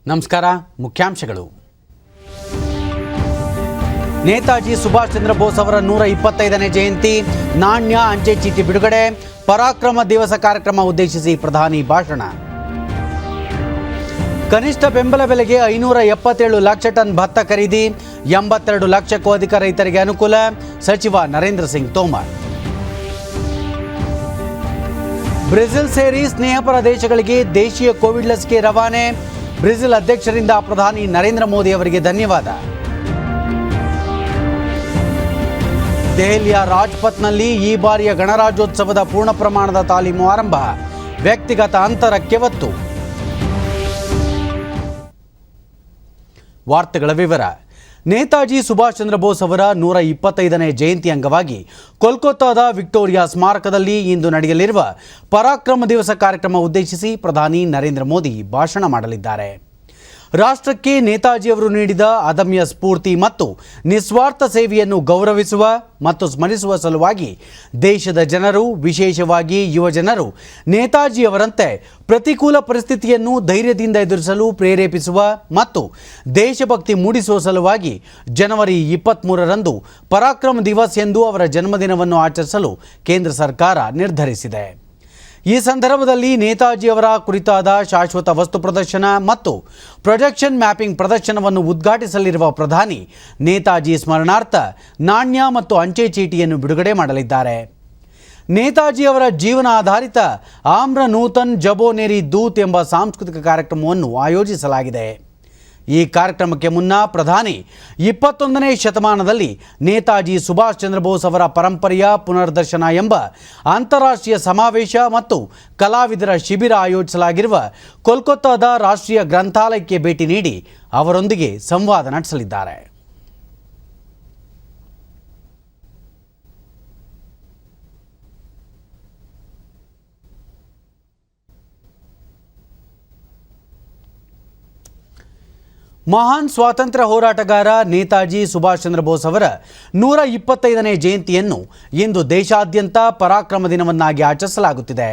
ನಮಸ್ಕಾರ. ಮುಖ್ಯಾಂಶಗಳು. ನೇತಾಜಿ ಸುಭಾಷ್ ಚಂದ್ರ ಬೋಸ್ ಅವರ 125ನೇ ಜಯಂತಿ, ನಾಣ್ಯ ಅಂಚೆ ಚೀಟಿ ಬಿಡುಗಡೆ, ಪರಾಕ್ರಮ ದಿವಸ ಕಾರ್ಯಕ್ರಮ ಉದ್ದೇಶಿಸಿ ಪ್ರಧಾನಿ ಭಾಷಣ. ಕನಿಷ್ಠ ಬೆಂಬಲ ಬೆಲೆಗೆ 577 ಲಕ್ಷ ಟನ್ ಭತ್ತ ಖರೀದಿ, 82 ಲಕ್ಷಕ್ಕೂ ಅಧಿಕ ರೈತರಿಗೆ ಅನುಕೂಲ, ಸಚಿವ ನರೇಂದ್ರ ಸಿಂಗ್ ತೋಮರ್. ಬ್ರೆಜಿಲ್ ಸೇರಿ ಸ್ನೇಹಪರ ದೇಶಗಳಿಗೆ ದೇಶೀಯ ಕೋವಿಡ್ ಲಸಿಕೆ ರವಾನೆ, ಬ್ರೆಜಿಲ್ ಅಧ್ಯಕ್ಷರಿಂದ ಪ್ರಧಾನಿ ನರೇಂದ್ರ ಮೋದಿ ಅವರಿಗೆ ಧನ್ಯವಾದ. ದೆಹಲಿಯ ರಾಜ್ಪಥ್ನಲ್ಲಿ ಈ ಬಾರಿಯ ಗಣರಾಜ್ಯೋತ್ಸವದ ಪೂರ್ಣ ಪ್ರಮಾಣದ ತಾಲೀಮು ಆರಂಭ, ವ್ಯಕ್ತಿಗತ ಅಂತರಕ್ಕೆ ಒತ್ತು. ವಾರ್ತೆಗಳ ವಿವರ. ನೇತಾಜಿ ಸುಭಾಷ್ ಚಂದ್ರ ಬೋಸ್ ಅವರ 125ನೇ ಜಯಂತಿ ಅಂಗವಾಗಿ ಕೋಲ್ಕತ್ತಾದ ವಿಕ್ಟೋರಿಯಾ ಸ್ಮಾರಕದಲ್ಲಿ ಇಂದು ನಡೆಯಲಿರುವ ಪರಾಕ್ರಮ ದಿವಸ ಕಾರ್ಯಕ್ರಮ ಉದ್ದೇಶಿಸಿ ಪ್ರಧಾನಿ ನರೇಂದ್ರ ಮೋದಿ ಭಾಷಣ ಮಾಡಲಿದ್ದಾರೆ. ರಾಷ್ಟ್ರಕ್ಕೆ ನೇತಾಜಿಯವರು ನೀಡಿದ ಅದಮ್ಯ ಸ್ಫೂರ್ತಿ ಮತ್ತು ನಿಸ್ವಾರ್ಥ ಸೇವೆಯನ್ನು ಗೌರವಿಸುವ ಮತ್ತು ಸ್ಮರಿಸುವ ಸಲುವಾಗಿ ದೇಶದ ಜನರು, ವಿಶೇಷವಾಗಿ ಯುವ ಜನರು, ನೇತಾಜಿಯವರಂತೆ ಪ್ರತಿಕೂಲ ಪರಿಸ್ಥಿತಿಯನ್ನು ಧೈರ್ಯದಿಂದ ಎದುರಿಸಲು ಪ್ರೇರೇಪಿಸುವ ಮತ್ತು ದೇಶಭಕ್ತಿ ಮೂಡಿಸುವ ಸಲುವಾಗಿ ಜನವರಿ 23ರಂದು ಪರಾಕ್ರಮ ದಿವಸ್ ಎಂದು ಅವರ ಜನ್ಮದಿನವನ್ನು ಆಚರಿಸಲು ಕೇಂದ್ರ ಸರ್ಕಾರ ನಿರ್ಧರಿಸಿದೆ. ಈ ಸಂದರ್ಭದಲ್ಲಿ ನೇತಾಜಿಯವರ ಕುರಿತಾದ ಶಾಶ್ವತ ವಸ್ತು ಪ್ರದರ್ಶನ ಮತ್ತು ಪ್ರೊಜೆಕ್ಷನ್ ಮ್ಯಾಪಿಂಗ್ ಪ್ರದರ್ಶನವನ್ನು ಉದ್ಘಾಟಿಸಲಿರುವ ಪ್ರಧಾನಿ ನೇತಾಜಿ ಸ್ಮರಣಾರ್ಥ ನಾಣ್ಯ ಮತ್ತು ಅಂಚೆ ಚೀಟಿಯನ್ನು ಬಿಡುಗಡೆ ಮಾಡಲಿದ್ದಾರೆ. ನೇತಾಜಿಯವರ ಜೀವನ ಆಧಾರಿತ ಆಮ್ರ ನೂತನ್ ಜಬೋನೇರಿ ದೂತ್ ಎಂಬ ಸಾಂಸ್ಕೃತಿಕ ಕಾರ್ಯಕ್ರಮವನ್ನು ಆಯೋಜಿಸಲಾಗಿದೆ. ಈ ಕಾರ್ಯಕ್ರಮಕ್ಕೆ ಮುನ್ನ ಪ್ರಧಾನಿ 21ನೇ ಶತಮಾನದಲ್ಲಿ ನೇತಾಜಿ ಸುಭಾಷ್ ಚಂದ್ರ ಬೋಸ್ ಅವರ ಪರಂಪರೆಯ ಪುನರ್ದರ್ಶನ ಎಂಬ ಅಂತಾರಾಷ್ಟ್ರೀಯ ಸಮಾವೇಶ ಮತ್ತು ಕಲಾವಿದರ ಶಿಬಿರ ಆಯೋಜಿಸಲಾಗಿರುವ ಕೋಲ್ಕತ್ತಾದ ರಾಷ್ಟ್ರೀಯ ಗ್ರಂಥಾಲಯಕ್ಕೆ ಭೇಟಿ ನೀಡಿ ಅವರೊಂದಿಗೆ ಸಂವಾದ ನಡೆಸಲಿದ್ದಾರೆ. ಮಹಾನ್ ಸ್ವಾತಂತ್ರ್ಯ ಹೋರಾಟಗಾರ ನೇತಾಜಿ ಸುಭಾಷ್ ಚಂದ್ರ ಬೋಸ್ ಅವರ 125ನೇ ಜಯಂತಿಯನ್ನು ಇಂದು ದೇಶಾದ್ಯಂತ ಪರಾಕ್ರಮ ದಿನವನ್ನಾಗಿ ಆಚರಿಸಲಾಗುತ್ತಿದೆ.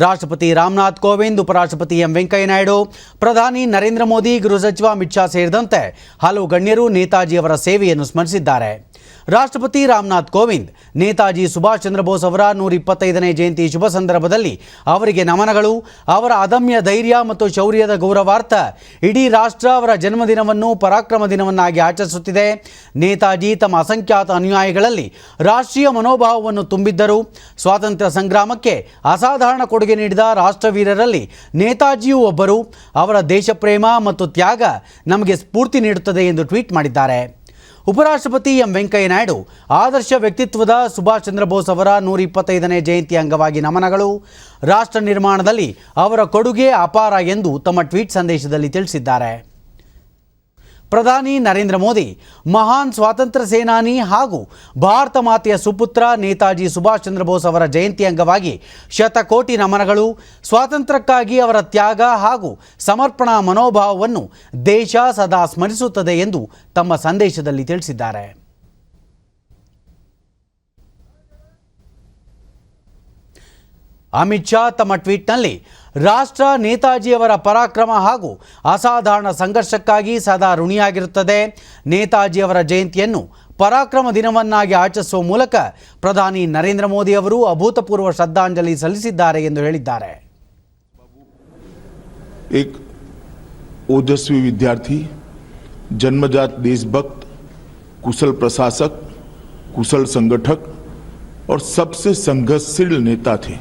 ರಾಷ್ಟ್ರಪತಿ ರಾಮನಾಥ್ ಕೋವಿಂದ್, ಉಪರಾಷ್ಟ್ರಪತಿ ವೆಂಕಯ್ಯ ನಾಯ್ಡು, ಪ್ರಧಾನಿ ನರೇಂದ್ರ ಮೋದಿ, ಗೃಹ ಸಚಿವ ಅಮಿತ್ ಶಾ ಸೇರಿದಂತೆ ಹಲವು ಗಣ್ಯರು ನೇತಾಜಿಯವರ ಸೇವೆಯನ್ನು ಸ್ಮರಿಸಿದ್ದಾರೆ. ರಾಷ್ಟ್ರಪತಿ ರಾಮನಾಥ್ ಕೋವಿಂದ್ ನೇತಾಜಿ ಸುಭಾಷ್ ಚಂದ್ರ ಬೋಸ್ ಅವರ 125ನೇ ಜಯಂತಿ ಶುಭ ಸಂದರ್ಭದಲ್ಲಿ ಅವರಿಗೆ ನಮನಗಳು. ಅವರ ಅದಮ್ಯ ಧೈರ್ಯ ಮತ್ತು ಶೌರ್ಯದ ಗೌರವಾರ್ಥ ಇಡೀ ರಾಷ್ಟ್ರ ಅವರ ಜನ್ಮದಿನವನ್ನು ಪರಾಕ್ರಮ ದಿನವನ್ನಾಗಿ ಆಚರಿಸುತ್ತಿದೆ. ನೇತಾಜಿ ತಮ್ಮ ಅಸಂಖ್ಯಾತ ಅನುಯಾಯಿಗಳಲ್ಲಿ ರಾಷ್ಟ್ರೀಯ ಮನೋಭಾವವನ್ನು ತುಂಬಿದ್ದರು. ಸ್ವಾತಂತ್ರ್ಯ ಸಂಗ್ರಾಮಕ್ಕೆ ಅಸಾಧಾರಣ ಕೊಡುಗೆ ನೀಡಿದ ರಾಷ್ಟ್ರವೀರರಲ್ಲಿ ನೇತಾಜಿಯೂ ಒಬ್ಬರು. ಅವರ ದೇಶಪ್ರೇಮ ಮತ್ತು ತ್ಯಾಗ ನಮಗೆ ಸ್ಫೂರ್ತಿ ನೀಡುತ್ತದೆ ಎಂದು ಟ್ವೀಟ್ ಮಾಡಿದ್ದಾರೆ. ಉಪರಾಷ್ಟ್ರಪತಿ ವೆಂಕಯ್ಯ ನಾಯ್ಡು ಆದರ್ಶ ವ್ಯಕ್ತಿತ್ವದ ಸುಭಾಷ್ ಚಂದ್ರ ಬೋಸ್ ಅವರ 125ನೇ ಜಯಂತಿ ಅಂಗವಾಗಿ ನಮನಗಳು. ರಾಷ್ಟ್ರ ನಿರ್ಮಾಣದಲ್ಲಿ ಅವರ ಕೊಡುಗೆ ಅಪಾರ ಎಂದು ತಮ್ಮ ಟ್ವೀಟ್ ಸಂದೇಶದಲ್ಲಿ ತಿಳಿಸಿದ್ದಾರೆ. ಪ್ರಧಾನಿ ನರೇಂದ್ರ ಮೋದಿ ಮಹಾನ್ ಸ್ವಾತಂತ್ರ್ಯ ಸೇನಾನಿ ಹಾಗೂ ಭಾರತ ಮಾತೆಯ ಸುಪುತ್ರ ನೇತಾಜಿ ಸುಭಾಷ್ ಚಂದ್ರ ಬೋಸ್ ಅವರ ಜಯಂತಿ ಅಂಗವಾಗಿ ಶತಕೋಟಿ ನಮನಗಳು. ಸ್ವಾತಂತ್ರ್ಯಕ್ಕಾಗಿ ಅವರ ತ್ಯಾಗ ಹಾಗೂ ಸಮರ್ಪಣಾ ಮನೋಭಾವವನ್ನು ದೇಶ ಸದಾ ಸ್ಮರಿಸುತ್ತದೆ ಎಂದು ತಮ್ಮ ಸಂದೇಶದಲ್ಲಿ ತಿಳಿಸಿದ್ದಾರೆ. ಅಮಿತ್ ಶಾ ತಮ್ಮ ಟ್ವೀಟ್ನಲ್ಲಿ ರಾಷ್ಟ್ರ ನೇತಾಜಿಯವರ ಪರಾಕ್ರಮ ಹಾಗೂ ಅಸಾಧಾರಣ ಸಂಘರ್ಷಕ್ಕಾಗಿ ಸದಾ ಋಣಿಯಾಗಿರುತ್ತದೆ. ನೇತಾಜಿಯವರ ಜಯಂತಿಯನ್ನು ಪರಾಕ್ರಮ ದಿನವನ್ನಾಗಿ ಆಚರಿಸುವ ಮೂಲಕ ಪ್ರಧಾನಿ ನರೇಂದ್ರ ಮೋದಿ ಅವರು ಅಭೂತಪೂರ್ವ ಶ್ರದ್ಧಾಂಜಲಿ ಸಲ್ಲಿಸಿದ್ದಾರೆ ಎಂದು ಹೇಳಿದ್ದಾರೆ. एक ओजस्वी विद्यार्थी, जन्मजात देशभक्त, कुशल प्रशासक, कुशल संगठक और सबसे संघर्षशील नेता थे.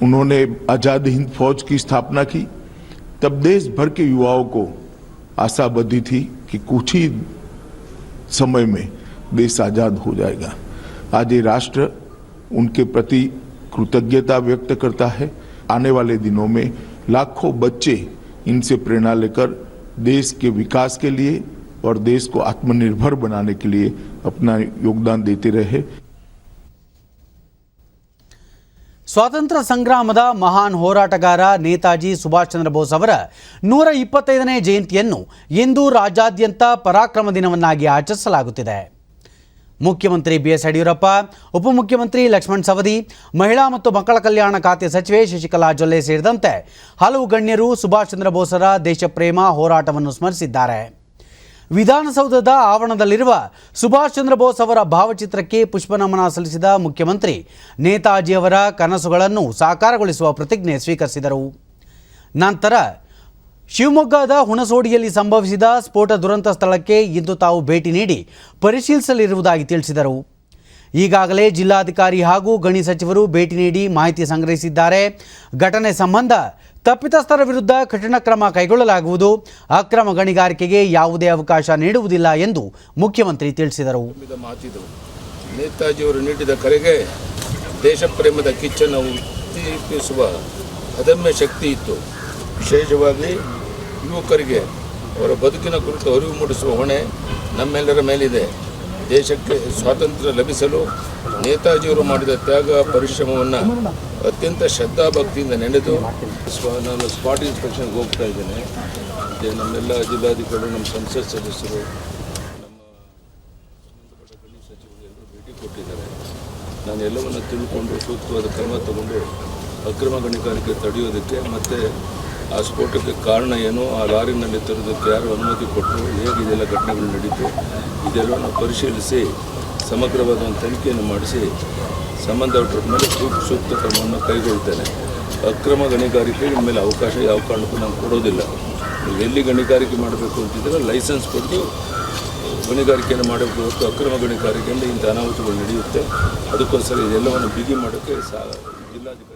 उन्होंने आज़ाद हिंद फौज की स्थापना की. तब देश भर के युवाओं को आशा बंधी थी कि कुछ ही समय में देश आज़ाद हो जाएगा. आज ये राष्ट्र उनके प्रति कृतज्ञता व्यक्त करता है. आने वाले दिनों में लाखों बच्चे इनसे प्रेरणा लेकर देश के विकास के लिए और देश को आत्मनिर्भर बनाने के लिए अपना योगदान देते रहे. ಸ್ವಾತಂತ್ರ್ಯ ಸಂಗ್ರಾಮದ ಮಹಾನ್ ಹೋರಾಟಗಾರ ನೇತಾಜಿ ಸುಭಾಷ್ ಚಂದ್ರ ಬೋಸ್ ಅವರ 125ನೇ ಜಯಂತಿಯನ್ನು ಇಂದು ರಾಜ್ಯಾದ್ಯಂತ ಪರಾಕ್ರಮ ದಿನವನ್ನಾಗಿ ಆಚರಿಸಲಾಗುತ್ತಿದೆ. ಮುಖ್ಯಮಂತ್ರಿ ಬಿಎಸ್ ಯಡಿಯೂರಪ್ಪ, ಉಪಮುಖ್ಯಮಂತ್ರಿ ಲಕ್ಷ್ಮಣ್ ಸವದಿ, ಮಹಿಳಾ ಮತ್ತು ಮಕ್ಕಳ ಕಲ್ಯಾಣ ಖಾತೆ ಸಚಿವೆ ಶಶಿಕಲಾ ಜೊಲ್ಲೆ ಸೇರಿದಂತೆ ಹಲವು ಗಣ್ಯರು ಸುಭಾಷ್ ಚಂದ್ರ ಬೋಸರ ದೇಶಪ್ರೇಮ ಹೋರಾಟವನ್ನು ಸ್ಮರಿಸಿದ್ದಾರೆ. ವಿಧಾನಸೌಧದ ಆವರಣದಲ್ಲಿರುವ ಸುಭಾಷ್ ಚಂದ್ರ ಬೋಸ್ ಅವರ ಭಾವಚಿತ್ರಕ್ಕೆ ಪುಷ್ಪನಮನ ಸಲ್ಲಿಸಿದ ಮುಖ್ಯಮಂತ್ರಿ ನೇತಾಜಿಯವರ ಕನಸುಗಳನ್ನು ಸಾಕಾರಗೊಳಿಸುವ ಪ್ರತಿಜ್ಞೆ ಸ್ವೀಕರಿಸಿದರು. ನಂತರ ಶಿವಮೊಗ್ಗದ ಹುಣಸೋಡಿಯಲ್ಲಿ ಸಂಭವಿಸಿದ ಸ್ಫೋಟ ದುರಂತ ಸ್ಥಳಕ್ಕೆ ಇಂದು ತಾವು ಭೇಟಿ ನೀಡಿ ಪರಿಶೀಲಿಸಲಿರುವುದಾಗಿ ತಿಳಿಸಿದರು. ಈಗಾಗಲೇ ಜಿಲ್ಲಾಧಿಕಾರಿ ಹಾಗೂ ಗಣಿ ಸಚಿವರು ಭೇಟಿ ನೀಡಿ ಮಾಹಿತಿ ಸಂಗ್ರಹಿಸಿದ್ದಾರೆ. ಘಟನೆ ಸಂಬಂಧ ತಪ್ಪಿತಸ್ಥರ ವಿರುದ್ಧ ಕಠಿಣ ಕ್ರಮ ಕೈಗೊಳ್ಳಲಾಗುವುದು. ಅಕ್ರಮ ಗಣಿಗಾರಿಕೆಗೆ ಯಾವುದೇ ಅವಕಾಶ ನೀಡುವುದಿಲ್ಲ ಎಂದು ಮುಖ್ಯಮಂತ್ರಿ ತಿಳಿಸಿದರು. ನೇತಾಜಿಯವರು ನೀಡಿದ ಕರೆಗೆ ದೇಶ ಪ್ರೇಮದ ಕಿಚ್ಚನ್ನು ಉದ್ದೀಪಿಸುವ ಅದಮ್ಯ ಶಕ್ತಿ ಇತ್ತು. ವಿಶೇಷವಾಗಿ ಯುವಕರಿಗೆ ಅವರ ಬದುಕಿನ ಕುರಿತು ಅರಿವು ಮೂಡಿಸುವ ಹೊಣೆ ನಮ್ಮೆಲ್ಲರ ಮೇಲಿದೆ. ದೇಶಕ್ಕೆ ಸ್ವಾತಂತ್ರ್ಯ ಲಭಿಸಲು ನೇತಾಜಿಯವರು ಮಾಡಿದ ತ್ಯಾಗ ಪರಿಶ್ರಮವನ್ನು ಅತ್ಯಂತ ಶ್ರದ್ಧಾಭಕ್ತಿಯಿಂದ ನೆನೆದು ನಾನು ಸ್ಪಾಟ್ ಇನ್ಸ್ಪೆಕ್ಷನ್ಗೆ ಹೋಗ್ತಾ ಇದ್ದೇನೆ. ನಮ್ಮೆಲ್ಲ ಜಿಲ್ಲಾಧಿಕಾರಿಗಳು, ನಮ್ಮ ಸಂಸತ್ ಸದಸ್ಯರು, ನಮ್ಮ ಸಂಬಂಧಪಟ್ಟ ಗಣಿ ಸಚಿವರು ಎಲ್ಲರೂ ಭೇಟಿ ಕೊಟ್ಟಿದ್ದಾರೆ. ನಾನು ಎಲ್ಲವನ್ನು ತಿಳ್ಕೊಂಡು ಸೂಕ್ತವಾದ ಕ್ರಮ ತಗೊಂಡು ಅಕ್ರಮ ಗಣಿಗಾರಿಕೆ ತಡೆಯೋದಕ್ಕೆ ಮತ್ತು ಆ ಸ್ಫೋಟಕ್ಕೆ ಕಾರಣ ಏನು, ಆ ಲಾರಿನಲ್ಲಿ ತರೋದಕ್ಕೆ ಯಾರು ಅನುಮತಿ ಕೊಟ್ಟರು, ಹೇಗೆ ಇದೆಲ್ಲ ಘಟನೆಗಳು ನಡೀತು, ಇದೆಲ್ಲವನ್ನು ಪರಿಶೀಲಿಸಿ ಸಮಗ್ರವಾದ ಒಂದು ತನಿಖೆಯನ್ನು ಮಾಡಿಸಿ ಸಂಬಂಧಪಟ್ಟ ಮೇಲೆ ಸೂಕ್ತ ಕ್ರಮವನ್ನು ಕೈಗೊಳ್ತೇನೆ. ಅಕ್ರಮ ಗಣಿಗಾರಿಕೆಗೆ ಮೇಲೆ ಅವಕಾಶ ಯಾವ ಕಾರಣಕ್ಕೂ ನಾನು ಕೊಡೋದಿಲ್ಲ. ನೀವು ಎಲ್ಲಿ ಗಣಿಗಾರಿಕೆ ಮಾಡಬೇಕು ಅಂತಿದ್ರೆ ಲೈಸೆನ್ಸ್ ಕೊಟ್ಟು ಗಣಿಗಾರಿಕೆಯನ್ನು ಮಾಡಬೇಕು ಹೊರತು ಅಕ್ರಮ ಗಣಿಗಾರಿಕೆಯಿಂದ ಇಂಥ ಅನಾಹುತಗಳು ನಡೆಯುತ್ತೆ. ಅದಕ್ಕೋಸ್ಕರ ಇದೆಲ್ಲವನ್ನು ಬಿಗಿ ಮಾಡೋಕ್ಕೆ ಜಿಲ್ಲಾಧಿಕಾರಿ.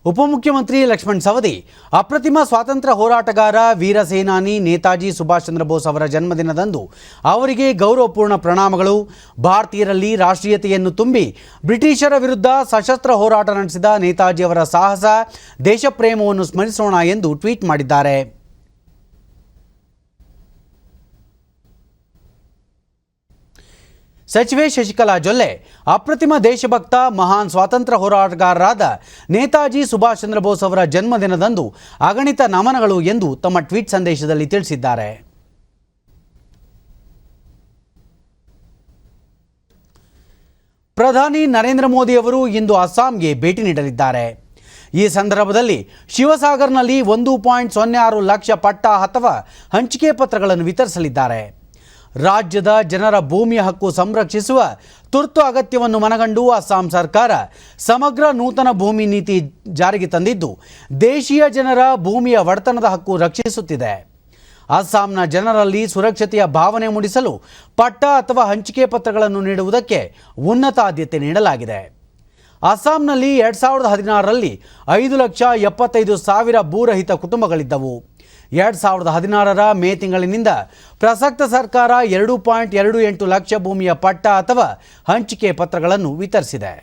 ಉಪಮುಖ್ಯಮಂತ್ರಿ ಲಕ್ಷ್ಮಣ್ ಸವದಿ ಅಪ್ರತಿಮ ಸ್ವಾತಂತ್ರ್ಯ ಹೋರಾಟಗಾರ ವೀರ ಸೇನಾನಿ ನೇತಾಜಿ ಸುಭಾಷ್ ಚಂದ್ರ ಬೋಸ್ ಅವರ ಜನ್ಮದಿನದಂದು ಅವರಿಗೆ ಗೌರವಪೂರ್ಣ ಪ್ರಣಾಮಗಳು. ಭಾರತೀಯರಲ್ಲಿ ರಾಷ್ಟ್ರೀಯತೆಯನ್ನು ತುಂಬಿ ಬ್ರಿಟಿಷರ ವಿರುದ್ಧ ಸಶಸ್ತ್ರ ಹೋರಾಟ ನಡೆಸಿದ ನೇತಾಜಿ ಅವರ ಸಾಹಸ, ದೇಶಪ್ರೇಮವನ್ನು ಸ್ಮರಿಸೋಣ ಎಂದು ಟ್ವೀಟ್ ಮಾಡಿದ್ದಾರೆ. ಸಚಿವೆ ಶಶಿಕಲಾ ಜೊಲ್ಲೆ ಅಪ್ರತಿಮ ದೇಶಭಕ್ತ ಮಹಾನ್ ಸ್ವಾತಂತ್ರ್ಯ ಹೋರಾಟಗಾರರಾದ ನೇತಾಜಿ ಸುಭಾಷ್ ಚಂದ್ರ ಬೋಸ್ ಅವರ ಜನ್ಮದಿನದಂದು ಅಗಣಿತ ನಮನಗಳು ಎಂದು ತಮ್ಮ ಟ್ವೀಟ್ ಸಂದೇಶದಲ್ಲಿ ತಿಳಿಸಿದ್ದಾರೆ. ಪ್ರಧಾನಿ ನರೇಂದ್ರ ಮೋದಿ ಅವರು ಇಂದು ಅಸ್ಸಾಂಗೆ ಭೇಟಿ ನೀಡಲಿದ್ದಾರೆ. ಈ ಸಂದರ್ಭದಲ್ಲಿ ಶಿವಸಾಗರ್ನಲ್ಲಿ 1.06 ಲಕ್ಷ ಪಟ್ಟ ಅಥವಾ ಹಂಚಿಕೆ ಪತ್ರಗಳನ್ನು ವಿತರಿಸಲಿದ್ದಾರೆ. ರಾಜ್ಯದ ಜನರ ಭೂಮಿಯ ಹಕ್ಕು ಸಂರಕ್ಷಿಸುವ ತುರ್ತು ಅಗತ್ಯವನ್ನು ಮನಗಂಡು ಅಸ್ಸಾಂ ಸರ್ಕಾರ ಸಮಗ್ರ ನೂತನ ಭೂಮಿ ನೀತಿ ಜಾರಿಗೆ ತಂದಿದ್ದು ದೇಶೀಯ ಜನರ ಭೂಮಿಯ ಒಡೆತನದ ಹಕ್ಕು ರಕ್ಷಿಸುತ್ತಿದೆ. ಅಸ್ಸಾಂನ ಜನರಲ್ಲಿ ಸುರಕ್ಷತೆಯ ಭಾವನೆ ಮೂಡಿಸಲು ಪಟ್ಟ ಅಥವಾ ಹಂಚಿಕೆ ಪತ್ರಗಳನ್ನು ನೀಡುವುದಕ್ಕೆ ಉನ್ನತ ಆದ್ಯತೆ ನೀಡಲಾಗಿದೆ. ಅಸ್ಸಾಂನಲ್ಲಿ 2016ರಲ್ಲಿ 5,75,000 ಭೂರಹಿತ ಕುಟುಂಬಗಳಿದ್ದವು. 2016ರ ಮೇ ತಿಂಗಳಿನಿಂದ ಪ್ರಸಕ್ತ ಸರ್ಕಾರ 2.28 ಲಕ್ಷ ಭೂಮಿಯ ಪಟ್ಟ ಅಥವಾ ಹಂಚಿಕೆ ಪತ್ರಗಳನ್ನು ವಿತರಿಸಿದೆ.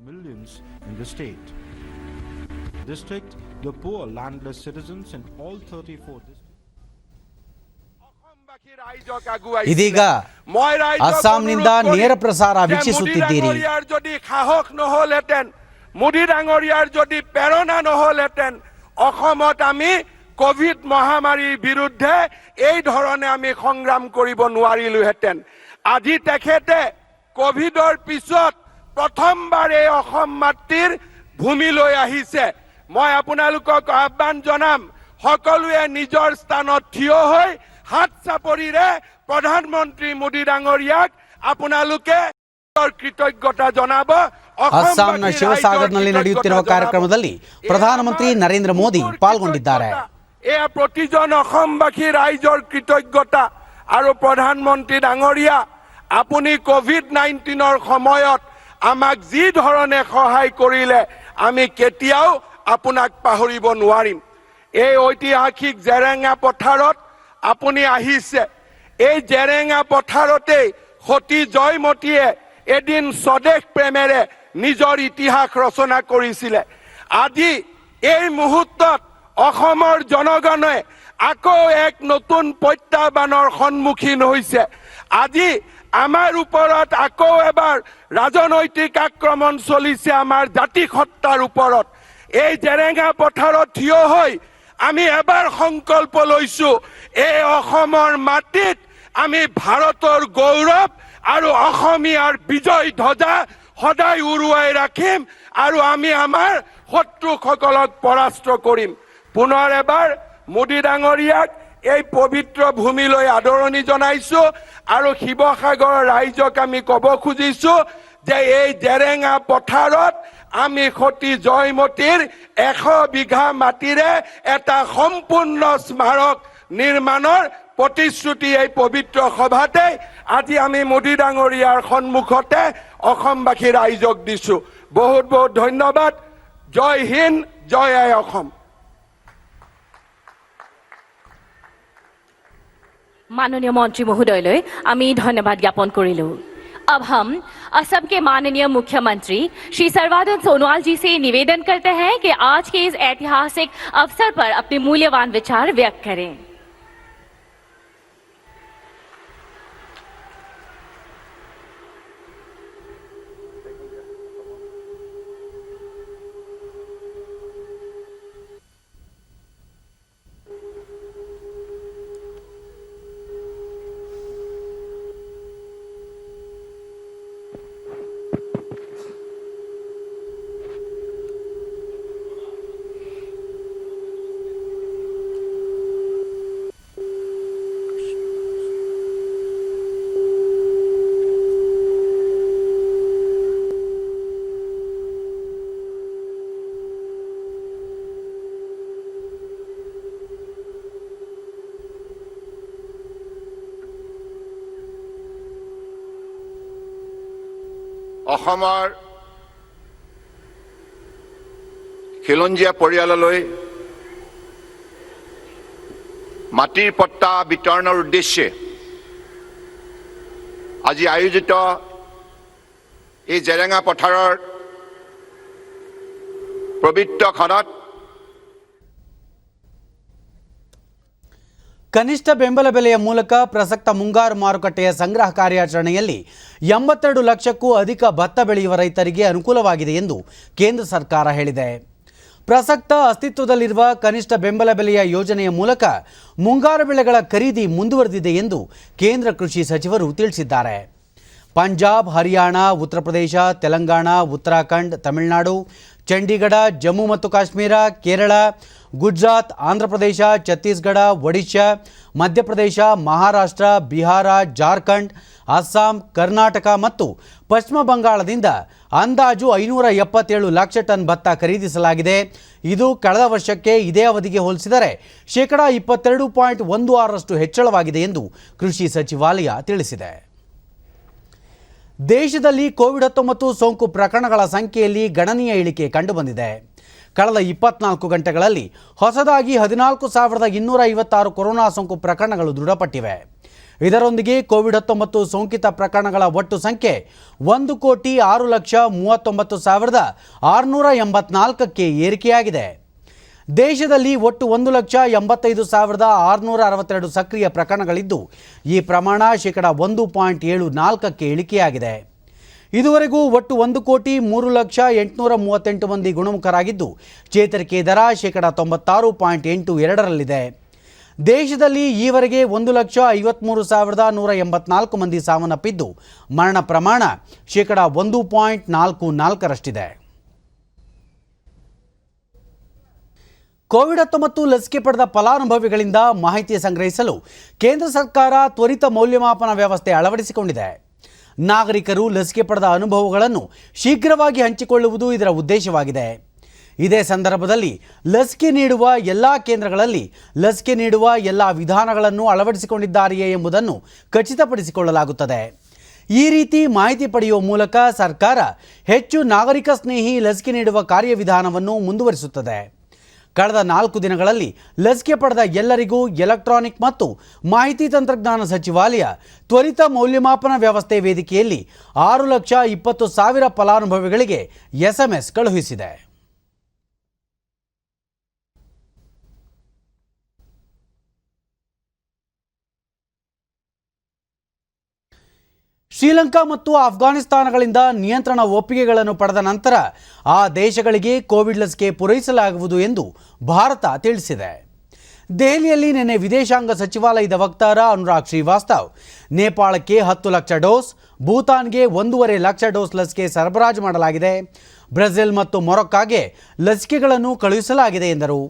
Millions in the state. District, the poor landless citizens in all 34 districts. ಇದೀಗ ಅಸ್ಸಾಂನಿಂದ ನೇರ ಪ್ರಸಾರ ವೀಕ್ಷಿಸುತ್ತಿದ್ದೀರಿ. যদি সাহস নহলেতেন, মোদী ডাঙৰীয়াৰ যদি প্ৰেৰণা নহলেতেন, অসমত আমি কোভিড মহামাৰীৰ বিৰুদ্ধে এই ধৰণে আমি সংগ্ৰাম কৰিব নোৱাৰিলোহেঁতেন। আজি তেখেতে কোভিডৰ পিছত প্ৰথমবাৰ এই অসম মাতৃৰ ভূমিলৈ আহিছে। মই আপোনালোকক আহ্বান জনাম, সকলোৱে নিজৰ স্থানত থিয় হৈ হাত চাপৰিৰে প্ৰধানমন্ত্ৰী মোদী ডাঙৰীয়াক আপোনালোকে ಕೃತಜ್ಞತಾ ಜನಾಬ. ಅಸ್ಸಾಂನ ಶಿವಸಾಗರ್ನಲ್ಲಿ ನಡೆಯುತ್ತಿರುವ ಕಾರ್ಯಕ್ರಮದಲ್ಲಿ ಪ್ರಧಾನಮಂತ್ರಿ ನರೇಂದ್ರ ಮೋದಿ ಪಾಲ್ಗೊಂಡಿದ್ದಾರೆ. এয়া প্ৰতিজন অসমবাসী ৰাইজৰ কৃতজ্ঞতা। আৰু প্ৰধানমন্ত্ৰী ডাঙৰীয়া, আপুনি কোভিড-19ৰ সময়ত আমাক যি ধৰণে সহায় কৰিলে আমি কেতিয়াও আপোনাক পাহৰিব নোৱাৰিম। এই ঐতিহাসিক জেৰেঙা পথাৰত আপুনি আহিছে। এই জেৰেঙা পথাৰতেই সতী জয়মতীয়ে এদিন স্বদেশ প্ৰেমেৰে নিজৰ ইতিহাস ৰচনা কৰিছিলে। আজি এই মুহূৰ্তত অসমৰ জনগণে আকৌ এক নতুন প্ৰত্যাহ্বানৰ সন্মুখীন হৈছে। আজি আমাৰ ওপৰত আকৌ এবাৰ ৰাজনৈতিক আক্ৰমণ চলিছে আমাৰ জাতিসত্তাৰ ওপৰত। এই জেৰেঙা পথাৰত থিয় হৈ আমি এবাৰ সংকল্প লৈছো, এই অসমৰ মাটিত আমি ভাৰতৰ গৌৰৱ আৰু অসমীয়াৰ বিজয় ধ্বজা সদায় উৰুৱাই ৰাখিম আৰু আমি আমাৰ শত্ৰুসকলক পৰাস্ত কৰিম। পুনৰ এবাৰ মোদী ডাঙৰীয়াক এই পবিত্ৰ ভূমিলৈ আদৰণি জনাইছো আৰু শিৱসাগৰৰ ৰাইজক আমি ক'ব খুজিছো যে এই জেৰেঙা পথাৰত আমি সতী জয়মতীৰ 100 বিঘা মাটিৰে এটা সম্পূৰ্ণ স্মাৰক নিৰ্মাণৰ প্ৰতিশ্ৰুতি এই পবিত্ৰ সভাতে আজি আমি মোদী ডাঙৰীয়াৰ সন্মুখতে অসমবাসী ৰাইজক দিছো। বহুত বহুত ধন্যবাদ। জয় হিন্দ, জয় আই অসম। माननीय मंत्री महोदय आमी धन्यवाद ज्ञापन करिलु। अब हम असम के माननीय मुख्यमंत्री श्री सर्बानंद सोनोवाल जी से निवेदन करते हैं कि आज के इस ऐतिहासिक अवसर पर अपने मूल्यवान विचार व्यक्त करें। অসমৰ খিলঞ্জীয়া পৰিয়াললৈ মাটিৰ পট্টা বিতৰণৰ উদ্দেশ্যে আজি আয়োজিত এই জেৰেঙা পথাৰৰ পবিত্ৰ খনত ಕನಿಷ್ಠ ಬೆಂಬಲ ಬೆಲೆಯ ಮೂಲಕ ಪ್ರಸಕ್ತ ಮುಂಗಾರು ಮಾರುಕಟ್ಟೆಯ ಸಂಗ್ರಹ ಕಾರ್ಯಾಚರಣೆಯಲ್ಲಿ 82 ಲಕ್ಷಕ್ಕೂ ಅಧಿಕ ಭತ್ತ ಬೆಳೆಯುವ ರೈತರಿಗೆ ಅನುಕೂಲವಾಗಿದೆ ಎಂದು ಕೇಂದ್ರ ಸರ್ಕಾರ ಹೇಳಿದೆ. ಪ್ರಸಕ್ತ ಅಸ್ತಿತ್ವದಲ್ಲಿರುವ ಕನಿಷ್ಠ ಬೆಂಬಲ ಬೆಲೆಯ ಯೋಜನೆಯ ಮೂಲಕ ಮುಂಗಾರು ಬೆಳೆಗಳ ಖರೀದಿ ಮುಂದುವರೆದಿದೆ ಎಂದು ಕೇಂದ್ರ ಕೃಷಿ ಸಚಿವರು ತಿಳಿಸಿದ್ದಾರೆ. ಪಂಜಾಬ್, ಹರಿಯಾಣ, ಉತ್ತರ ಪ್ರದೇಶ, ತೆಲಂಗಾಣ, ಉತ್ತರಾಖಂಡ್, ತಮಿಳುನಾಡು, ಚಂಡೀಗಢ, ಜಮ್ಮು ಮತ್ತು ಕಾಶ್ಮೀರ, ಕೇರಳ, ಗುಜರಾತ್, ಆಂಧ್ರಪ್ರದೇಶ, ಛತ್ತೀಸ್ಗಢ, ಒಡಿಶಾ, ಮಧ್ಯಪ್ರದೇಶ, ಮಹಾರಾಷ್ಟ್ರ, ಬಿಹಾರ, ಜಾರ್ಖಂಡ್, ಅಸ್ಸಾಂ, ಕರ್ನಾಟಕ ಮತ್ತು ಪಶ್ಚಿಮ ಬಂಗಾಳದಿಂದ ಅಂದಾಜು 577 ಲಕ್ಷ ಟನ್ ಭತ್ತ ಖರೀದಿಸಲಾಗಿದೆ. ಇದು ಕಳೆದ ವರ್ಷಕ್ಕೆ ಇದೇ ಅವಧಿಗೆ ಹೋಲಿಸಿದರೆ ಶೇಕಡಾ 22.16ರಷ್ಟು ಹೆಚ್ಚಳವಾಗಿದೆ ಎಂದು ಕೃಷಿ ಸಚಿವಾಲಯ ತಿಳಿಸಿದೆ. ದೇಶದಲ್ಲಿ ಕೋವಿಡ್-19 ಸೋಂಕು ಪ್ರಕರಣಗಳ ಸಂಖ್ಯೆಯಲ್ಲಿ ಗಣನೀಯ ಇಳಿಕೆ ಕಂಡುಬಂದಿದೆ. ಕಳೆದ 24 ಗಂಟೆಗಳಲ್ಲಿ ಹೊಸದಾಗಿ 14,256 ಕೊರೋನಾ ಸೋಂಕು ಪ್ರಕರಣಗಳು ದೃಢಪಟ್ಟಿವೆ. ಇದರೊಂದಿಗೆ ಕೋವಿಡ್-19 ಸೋಂಕಿತ ಪ್ರಕರಣಗಳ ಒಟ್ಟು ಸಂಖ್ಯೆ 1,639,684ಕ್ಕೆ ಏರಿಕೆಯಾಗಿದೆ. ದೇಶದಲ್ಲಿ ಒಟ್ಟು 1,85,662 ಸಕ್ರಿಯ ಪ್ರಕರಣಗಳಿದ್ದು ಈ ಪ್ರಮಾಣ ಶೇಕಡಾ 1.74ಕ್ಕೆ ಇಳಿಕೆಯಾಗಿದೆ. ಇದುವರೆಗೂ ಒಟ್ಟು 1,03,838 ಮಂದಿ ಗುಣಮುಖರಾಗಿದ್ದು ಚೇತರಿಕೆ ದರ ಶೇಕಡಾ 96.82ರಲ್ಲಿದೆ. ದೇಶದಲ್ಲಿ ಈವರೆಗೆ 1,53,184 ಮಂದಿ ಸಾವನ್ನಪ್ಪಿದ್ದು ಮರಣ ಪ್ರಮಾಣ ಶೇಕಡಾ 1.44ರಷ್ಟಿದೆ. ಕೋವಿಡ್-19 ಲಸಿಕೆ ಪಡೆದ ಫಲಾನುಭವಿಗಳಿಂದ ಮಾಹಿತಿ ಸಂಗ್ರಹಿಸಲು ಕೇಂದ್ರ ಸರ್ಕಾರ ತ್ವರಿತ ಮೌಲ್ಯಮಾಪನ ವ್ಯವಸ್ಥೆ ಅಳವಡಿಸಿಕೊಂಡಿದೆ. ನಾಗರಿಕರು ಲಸಿಕೆ ಪಡೆದ ಅನುಭವಗಳನ್ನು ಶೀಘ್ರವಾಗಿ ಹಂಚಿಕೊಳ್ಳುವುದು ಇದರ ಉದ್ದೇಶವಾಗಿದೆ. ಇದೇ ಸಂದರ್ಭದಲ್ಲಿ ಲಸಿಕೆ ನೀಡುವ ಎಲ್ಲ ಕೇಂದ್ರಗಳಲ್ಲಿ ಲಸಿಕೆ ನೀಡುವ ಎಲ್ಲ ವಿಧಾನಗಳನ್ನು ಅಳವಡಿಸಿಕೊಂಡಿದ್ದಾರೆಯೇ ಎಂಬುದನ್ನು ಖಚಿತಪಡಿಸಿಕೊಳ್ಳಲಾಗುತ್ತದೆ. ಈ ರೀತಿ ಮಾಹಿತಿ ಪಡೆಯುವ ಮೂಲಕ ಸರ್ಕಾರ ಹೆಚ್ಚು ನಾಗರಿಕ ಸ್ನೇಹಿ ಲಸಿಕೆ ನೀಡುವ ಕಾರ್ಯವಿಧಾನವನ್ನು ಮುಂದುವರಿಸುತ್ತದೆ. ಕಳೆದ 4 ದಿನಗಳಲ್ಲಿ ಲಸಿಕೆ ಪಡೆದ ಎಲ್ಲರಿಗೂ ಎಲೆಕ್ಟ್ರಾನಿಕ್ ಮತ್ತು ಮಾಹಿತಿ ತಂತ್ರಜ್ಞಾನ ಸಚಿವಾಲಯ ತ್ವರಿತ ಮೌಲ್ಯಮಾಪನ ವ್ಯವಸ್ಥೆ ವೇದಿಕೆಯಲ್ಲಿ 6,20,000 ಫಲಾನುಭವಿಗಳಿಗೆ SMS ಕಳುಹಿಸಿದೆ. ಶ್ರೀಲಂಕಾ ಮತ್ತು ಅಫ್ಘಾನಿಸ್ತಾನಗಳಿಂದ ನಿಯಂತ್ರಣ ಒಪ್ಪಿಗೆಗಳನ್ನು ಪಡೆದ ನಂತರ ಆ ದೇಶಗಳಿಗೆ ಕೋವಿಡ್ ಲಸಿಕೆ ಪೂರೈಸಲಾಗುವುದು ಎಂದು ಭಾರತ ತಿಳಿಸಿದೆ. ದೆಹಲಿಯಲ್ಲಿ ನಿನ್ನೆ ವಿದೇಶಾಂಗ ಸಚಿವಾಲಯದ ವಕ್ತಾರ ಅನುರಾಗ್ ಶ್ರೀವಾಸ್ತವ್ ನೇಪಾಳಕ್ಕೆ 10 ಲಕ್ಷ ಡೋಸ್, ಭೂತಾನ್ಗೆ 1.5 ಲಕ್ಷ ಡೋಸ್ ಲಸಿಕೆ ಸರಬರಾಜು ಮಾಡಲಾಗಿದೆ, ಬ್ರೆಜಿಲ್ ಮತ್ತು ಮೊರೊಕ್ಕೋಗೆ ಲಸಿಕೆಗಳನ್ನು ಕಳುಹಿಸಲಾಗಿದೆ ಎಂದರು.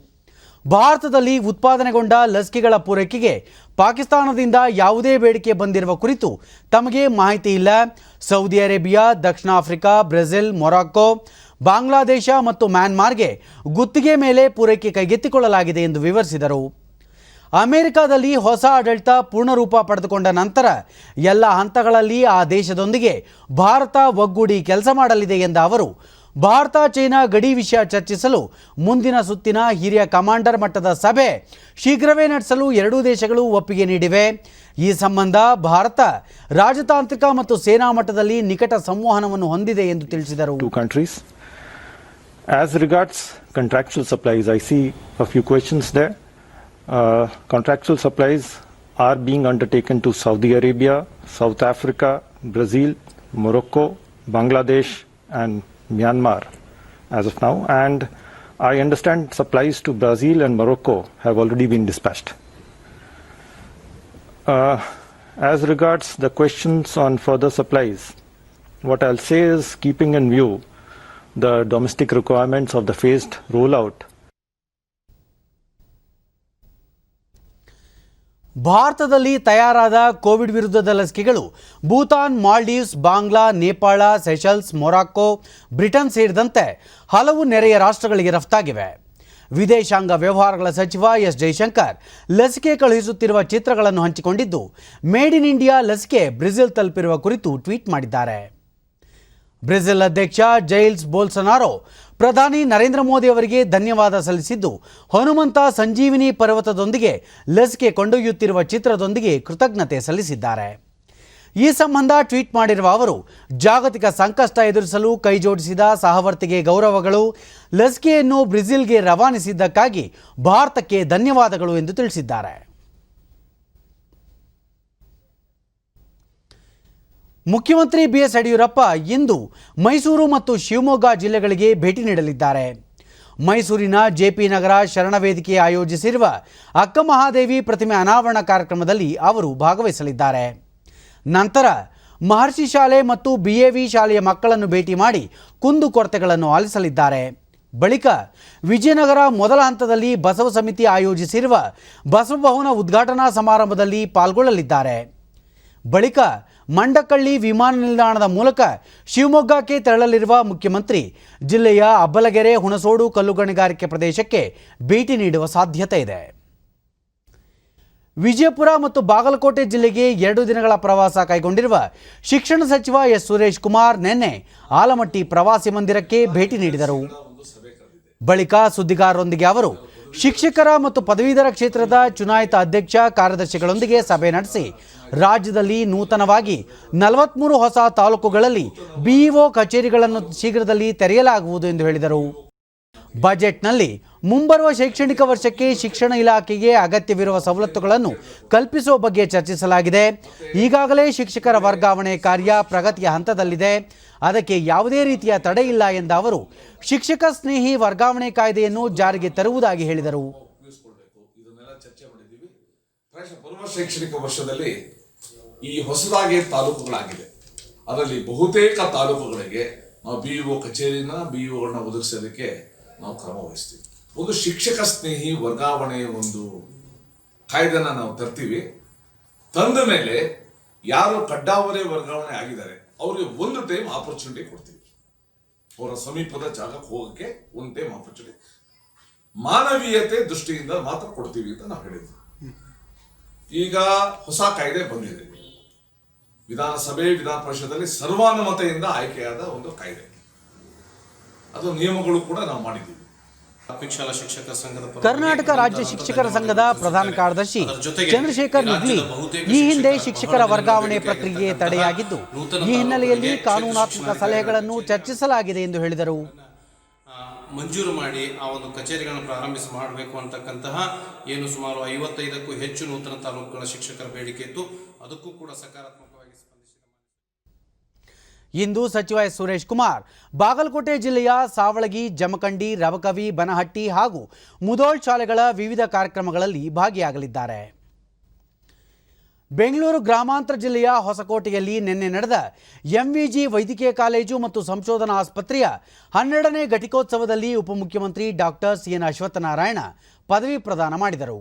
ಭಾರತದಲ್ಲಿ ಉತ್ಪಾದನೆಗೊಂಡ ಲಸಿಕೆಗಳ ಪೂರೈಕೆಗೆ ಪಾಕಿಸ್ತಾನದಿಂದ ಯಾವುದೇ ಬೇಡಿಕೆ ಬಂದಿರುವ ಕುರಿತು ತಮಗೆ ಮಾಹಿತಿ ಇಲ್ಲ. ಸೌದಿ ಅರೇಬಿಯಾ, ದಕ್ಷಿಣ ಆಫ್ರಿಕಾ, ಬ್ರೆಜಿಲ್, ಮೊರಾಕೊ, ಬಾಂಗ್ಲಾದೇಶ ಮತ್ತು ಮ್ಯಾನ್ಮಾರ್ಗೆ ಗುತ್ತಿಗೆ ಮೇಲೆ ಪೂರೈಕೆ ಕೈಗೆತ್ತಿಕೊಳ್ಳಲಾಗಿದೆ ಎಂದು ವಿವರಿಸಿದರು. ಅಮೆರಿಕದಲ್ಲಿ ಹೊಸ ಆಡಳಿತ ಪೂರ್ಣರೂಪ ಪಡೆದುಕೊಂಡ ನಂತರ ಎಲ್ಲ ಹಂತಗಳಲ್ಲಿ ಆ ದೇಶದೊಂದಿಗೆ ಭಾರತ ಒಗ್ಗೂಡಿ ಕೆಲಸ ಮಾಡಲಿದೆ ಎಂದ ಅವರು, ಭಾರತ ಚೈನಾ ಗಡಿ ವಿಷಯ ಚರ್ಚಿಸಲು ಮುಂದಿನ ಸುತ್ತಿನ ಹಿರಿಯ ಕಮಾಂಡರ್ ಮಟ್ಟದ ಸಭೆ ಶೀಘ್ರವೇ ನಡೆಸಲು ಎರಡೂ ದೇಶಗಳು ಒಪ್ಪಿಗೆ ನೀಡಿವೆ. ಈ ಸಂಬಂಧ ಭಾರತ ರಾಜತಾಂತ್ರಿಕ ಮತ್ತು ಸೇನಾ ಮಟ್ಟದಲ್ಲಿ ನಿಕಟ ಸಂವಹನವನ್ನು ಹೊಂದಿದೆ ಎಂದು ತಿಳಿಸಿದರು. Two countries. As regards contractual supplies, I see a few questions there. Contractual supplies are being undertaken to Saudi Arabia, South Africa, Brazil, Morocco, Bangladesh and Myanmar as of now, and I understand supplies to Brazil and Morocco have already been dispatched. As regards the questions on further supplies, what I'll say is, keeping in view the domestic requirements of the phased rollout, ಭಾರತದಲ್ಲಿ ತಯಾರಾದ Covid ವಿರುದ್ಧದ ಲಸಿಕೆಗಳು Bhutan, Maldives, Bangla, Nepal, Seychelles, Morocco, Britain ಸೇರಿದಂತೆ ಹಲವು ನೆರೆಯ ರಾಷ್ಟ್ರಗಳಿಗೆ ರಫ್ತಾಗಿವೆ. ವಿದೇಶಾಂಗ ವ್ಯವಹಾರಗಳ ಸಚಿವ ಎಸ್ ಜೈಶಂಕರ್ ಲಸಿಕೆ ಕಳುಹಿಸುತ್ತಿರುವ ಚಿತ್ರಗಳನ್ನು ಹಂಚಿಕೊಂಡಿದ್ದು, ಮೇಡ್ ಇನ್ ಇಂಡಿಯಾ ಲಸಿಕೆ ಬ್ರೆಜಿಲ್ ತಲುಪಿರುವ ಕುರಿತು ಟ್ವೀಟ್ ಮಾಡಿದ್ದಾರೆ. ಬ್ರೆಜಿಲ್ ಅಧ್ಯಕ್ಷ ಜೈಲ್ಸ್ ಬೋಲ್ಸನಾರೋ ಪ್ರಧಾನಿ ನರೇಂದ್ರ ಮೋದಿ ಅವರಿಗೆ ಧನ್ಯವಾದ ಸಲ್ಲಿಸಿದ್ದು, ಹನುಮಂತ ಸಂಜೀವಿನಿ ಪರ್ವತದೊಂದಿಗೆ ಲಸಿಕೆ ಕೊಂಡೊಯ್ಯುತ್ತಿರುವ ಚಿತ್ರದೊಂದಿಗೆ ಕೃತಜ್ಞತೆ ಸಲ್ಲಿಸಿದ್ದಾರೆ. ಈ ಸಂಬಂಧ ಟ್ವೀಟ್ ಮಾಡಿರುವ ಅವರು, ಜಾಗತಿಕ ಸಂಕಷ್ಟ ಎದುರಿಸಲು ಕೈಜೋಡಿಸಿದ ಸಹವರ್ತಿಗೆ ಗೌರವಗಳು, ಲಸಿಕೆಯನ್ನು ಬ್ರೆಜಿಲ್ಗೆ ರವಾನಿಸಿದ್ದಕ್ಕಾಗಿ ಭಾರತಕ್ಕೆ ಧನ್ಯವಾದಗಳು ಎಂದು ತಿಳಿಸಿದ್ದಾರೆ. ಮುಖ್ಯಮಂತ್ರಿ ಬಿಎಸ್ ಯಡಿಯೂರಪ್ಪ ಇಂದು ಮೈಸೂರು ಮತ್ತು ಶಿವಮೊಗ್ಗ ಜಿಲ್ಲೆಗಳಿಗೆ ಭೇಟಿ ನೀಡಲಿದ್ದಾರೆ. ಮೈಸೂರಿನ ಜೆಪಿ ನಗರ ಶರಣ ವೇದಿಕೆ ಆಯೋಜಿಸಿರುವ ಅಕ್ಕಮಹಾದೇವಿ ಪ್ರತಿಮೆ ಅನಾವರಣ ಕಾರ್ಯಕ್ರಮದಲ್ಲಿ ಅವರು ಭಾಗವಹಿಸಲಿದ್ದಾರೆ. ನಂತರ ಮಹರ್ಷಿ ಶಾಲೆ ಮತ್ತು ಬಿಎವಿ ಶಾಲೆಯ ಮಕ್ಕಳನ್ನು ಭೇಟಿ ಮಾಡಿ ಕುಂದುಕೊರತೆಗಳನ್ನು ಆಲಿಸಲಿದ್ದಾರೆ. ಬಳಿಕ ವಿಜಯನಗರ ಮೊದಲ ಹಂತದಲ್ಲಿ ಬಸವ ಸಮಿತಿ ಆಯೋಜಿಸಿರುವ ಬಸವಭವನ ಉದ್ಘಾಟನಾ ಸಮಾರಂಭದಲ್ಲಿ ಪಾಲ್ಗೊಳ್ಳಲಿದ್ದಾರೆ. ಬಳಿಕ ಮಂಡಕಳ್ಳಿ ವಿಮಾನ ನಿಲ್ದಾಣದ ಮೂಲಕ ಶಿವಮೊಗ್ಗಕ್ಕೆ ತೆರಳಲಿರುವ ಮುಖ್ಯಮಂತ್ರಿ ಜಿಲ್ಲೆಯ ಅಬ್ಬಲಗೆರೆ, ಹುಣಸೋಡು ಕಲ್ಲು ಗಣಿಗಾರಿಕೆ ಪ್ರದೇಶಕ್ಕೆ ಭೇಟಿ ನೀಡುವ ಸಾಧ್ಯತೆ ಇದೆ. ವಿಜಯಪುರ ಮತ್ತು ಬಾಗಲಕೋಟೆ ಜಿಲ್ಲೆಗೆ 2 ದಿನಗಳ ಪ್ರವಾಸ ಕೈಗೊಂಡಿರುವ ಶಿಕ್ಷಣ ಸಚಿವ ಎಸ್ ಸುರೇಶ್ ಕುಮಾರ್ ನಿನ್ನೆ ಆಲಮಟ್ಟಿ ಪ್ರವಾಸಿ ಮಂದಿರಕ್ಕೆ ಭೇಟಿ ನೀಡಿದರು. ಬಳಿಕ ಸುದ್ದಿಗಾರರೊಂದಿಗೆ ಅವರು ಶಿಕ್ಷಕರ ಮತ್ತು ಪದವೀಧರ ಕ್ಷೇತ್ರದ ಚುನಾಯಿತ ಅಧ್ಯಕ್ಷ, ಕಾರ್ಯದರ್ಶಿಗಳೊಂದಿಗೆ ಸಭೆ ನಡೆಸಿ ರಾಜ್ಯದಲ್ಲಿ ನೂತನವಾಗಿ 43 ಹೊಸ ತಾಲೂಕುಗಳಲ್ಲಿ ಬಿಇಒ ಕಚೇರಿಗಳನ್ನು ಶೀಘ್ರದಲ್ಲಿ ತೆರೆಯಲಾಗುವುದು ಎಂದು ಹೇಳಿದರು. ಬಜೆಟ್ನಲ್ಲಿ ಮುಂಬರುವ ಶೈಕ್ಷಣಿಕ ವರ್ಷಕ್ಕೆ ಶಿಕ್ಷಣ ಇಲಾಖೆಗೆ ಅಗತ್ಯವಿರುವ ಸವಲತ್ತುಗಳನ್ನು ಕಲ್ಪಿಸುವ ಬಗ್ಗೆ ಚರ್ಚಿಸಲಾಗಿದೆ. ಈಗಾಗಲೇ ಶಿಕ್ಷಕರ ವರ್ಗಾವಣೆ ಕಾರ್ಯ ಪ್ರಗತಿಯ ಹಂತದಲ್ಲಿದೆ, ಅದಕ್ಕೆ ಯಾವುದೇ ರೀತಿಯ ತಡೆ ಇಲ್ಲ ಎಂದ ಅವರು ಶಿಕ್ಷಕ ಸ್ನೇಹಿ ವರ್ಗಾವಣೆ ಕಾಯ್ದೆಯನ್ನು ಜಾರಿಗೆ ತರುವುದಾಗಿ ಹೇಳಿದರು. ಇದನ್ನೆಲ್ಲ ಚರ್ಚೆ ಮಾಡಿದ್ದೀವಿ. ಬರುವ ಶೈಕ್ಷಣಿಕ ವರ್ಷದಲ್ಲಿ ಈ ಹೊಸದಾಗಿ ತಾಲೂಕುಗಳಾಗಿದೆ, ಅದರಲ್ಲಿ ಬಹುತೇಕ ತಾಲೂಕುಗಳಿಗೆ ನಾವು ಬಿಇಒ ಕಚೇರಿನ ಬಿಇಒಗಳನ್ನ ಒದಗಿಸೋದಕ್ಕೆ ನಾವು ಕ್ರಮ ವಹಿಸ್ತೀವಿ. ಒಂದು ಶಿಕ್ಷಕ ಸ್ನೇಹಿ ವರ್ಗಾವಣೆ ಒಂದು ಕಾಯ್ದೆನ ನಾವು ತರ್ತೀವಿ. ತಂದ ಮೇಲೆ ಯಾರು ಕಡ್ಡಾವರೇ ವರ್ಗಾವಣೆ ಆಗಿದ್ದಾರೆ ಅವ್ರಿಗೆ ಒಂದು ಟೈಮ್ ಆಪರ್ಚುನಿಟಿ ಕೊಡ್ತೀವಿ. ಅವರ ಸಮೀಪದ ಜಾಗಕ್ಕೆ ಹೋಗಕ್ಕೆ ಒಂದು ಟೈಮ್ ಆಪರ್ಚುನಿಟಿ ಮಾನವೀಯತೆ ದೃಷ್ಟಿಯಿಂದ ಮಾತ್ರ ಕೊಡ್ತೀವಿ ಅಂತ ನಾವು ಹೇಳಿದ್ವಿ. ಈಗ ಹೊಸ ಕಾಯ್ದೆ ಬಂದಿದೆ. ವಿಧಾನಸಭೆ, ವಿಧಾನ ಪರಿಷತ್ತಲ್ಲಿ ಸರ್ವಾನುಮತೆಯಿಂದ ಆಯ್ಕೆಯಾದ ಒಂದು ಕಾಯ್ದೆ. ಅದು ನಿಯಮಗಳು ಕೂಡ ನಾವು ಮಾಡಿದ್ದೀವಿ. ಕರ್ನಾಟಕ ರಾಜ್ಯ ಶಿಕ್ಷಕರ ಸಂಘದ ಪ್ರಧಾನ ಕಾರ್ಯದರ್ಶಿ ಚಂದ್ರಶೇಖರ್ ನಿಗ್ಲಿ ಈ ಹಿಂದೆ ಶಿಕ್ಷಕರ ವರ್ಗಾವಣೆ ಪ್ರಕ್ರಿಯೆ ತಡೆಯಾಗಿದ್ದು, ಈ ಹಿನ್ನೆಲೆಯಲ್ಲಿ ಕಾನೂನಾತ್ಮಕ ಸಲಹೆಗಳನ್ನು ಚರ್ಚಿಸಲಾಗಿದೆ ಎಂದು ಹೇಳಿದರು. ಮಂಜೂರು ಮಾಡಿ ಆ ಒಂದು ಕಚೇರಿಗಳನ್ನು ಮಾಡಬೇಕು ಅಂತಕ್ಕಂತಹ ಏನು ಸುಮಾರು 55ಕ್ಕೂ ಹೆಚ್ಚು ನೂತನ ತಾಲೂಕುಗಳ ಶಿಕ್ಷಕರ ಬೇಡಿಕೆ ಇತ್ತು, ಅದಕ್ಕೂ ಕೂಡ ಸಕಾರಾತ್ಮಕವಾಗಿ ಸ್ಪಂದಿಸಿದೆ. ಇಂದು ಸಚಿವ ಎಸ್ ಸುರೇಶ್ ಕುಮಾರ್ ಬಾಗಲಕೋಟೆ ಜಿಲ್ಲೆಯ ಸಾವಳಗಿ, ಜಮಖಂಡಿ, ರಬಕವಿ, ಬನಹಟ್ಟಿ ಹಾಗೂ ಮುಧೋಳ್ ಶಾಲೆಗಳ ವಿವಿಧ ಕಾರ್ಯಕ್ರಮಗಳಲ್ಲಿ ಭಾಗಿಯಾಗಲಿದ್ದಾರೆ. ಬೆಂಗಳೂರು ಗ್ರಾಮಾಂತರ ಜಿಲ್ಲೆಯ ಹೊಸಕೋಟೆಯಲ್ಲಿ ನಿನ್ನೆ ನಡೆದ ಎಂವಿಜಿ ವೈದ್ಯಕೀಯ ಕಾಲೇಜು ಮತ್ತು ಸಂಶೋಧನಾ ಆಸ್ಪತ್ರೆಯ 12ನೇ ಘಟಿಕೋತ್ಸವದಲ್ಲಿ ಉಪಮುಖ್ಯಮಂತ್ರಿ ಡಾಕ್ಟರ್ ಸಿಎನ್ ಅಶ್ವತ್ಥನಾರಾಯಣ ಪದವಿ ಪ್ರದಾನ ಮಾಡಿದರು.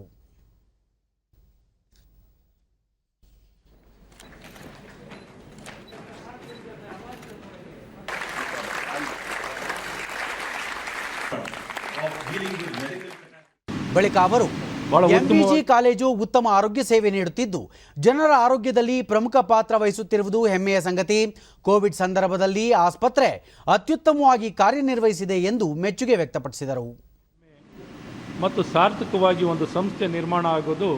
ಬಳಿಕ ಅವರು ಎಂವಿಜಿ ಕಾಲೇಜು ಉತ್ತಮ ಆರೋಗ್ಯ ಸೇವೆ ನೀಡುತ್ತಿದ್ದು ಜನರ ಆರೋಗ್ಯದಲ್ಲಿ ಪ್ರಮುಖ ಪಾತ್ರ ವಹಿಸುತ್ತಿರುವುದು ಹೆಮ್ಮೆಯ ಸಂಗತಿ. ಕೋವಿಡ್ ಸಂದರ್ಭದಲ್ಲಿ ಆಸ್ಪತ್ರೆ ಅತ್ಯುತ್ತಮವಾಗಿ ಕಾರ್ಯನಿರ್ವಹಿಸಿದೆ ಎಂದು ಮೆಚ್ಚುಗೆ ವ್ಯಕ್ತಪಡಿಸಿದರು. ಮತ್ತು ಸಾರ್ಥಕವಾಗಿ ಒಂದು ಸಂಸ್ಥೆ ನಿರ್ಮಾಣ ಆಗೋದು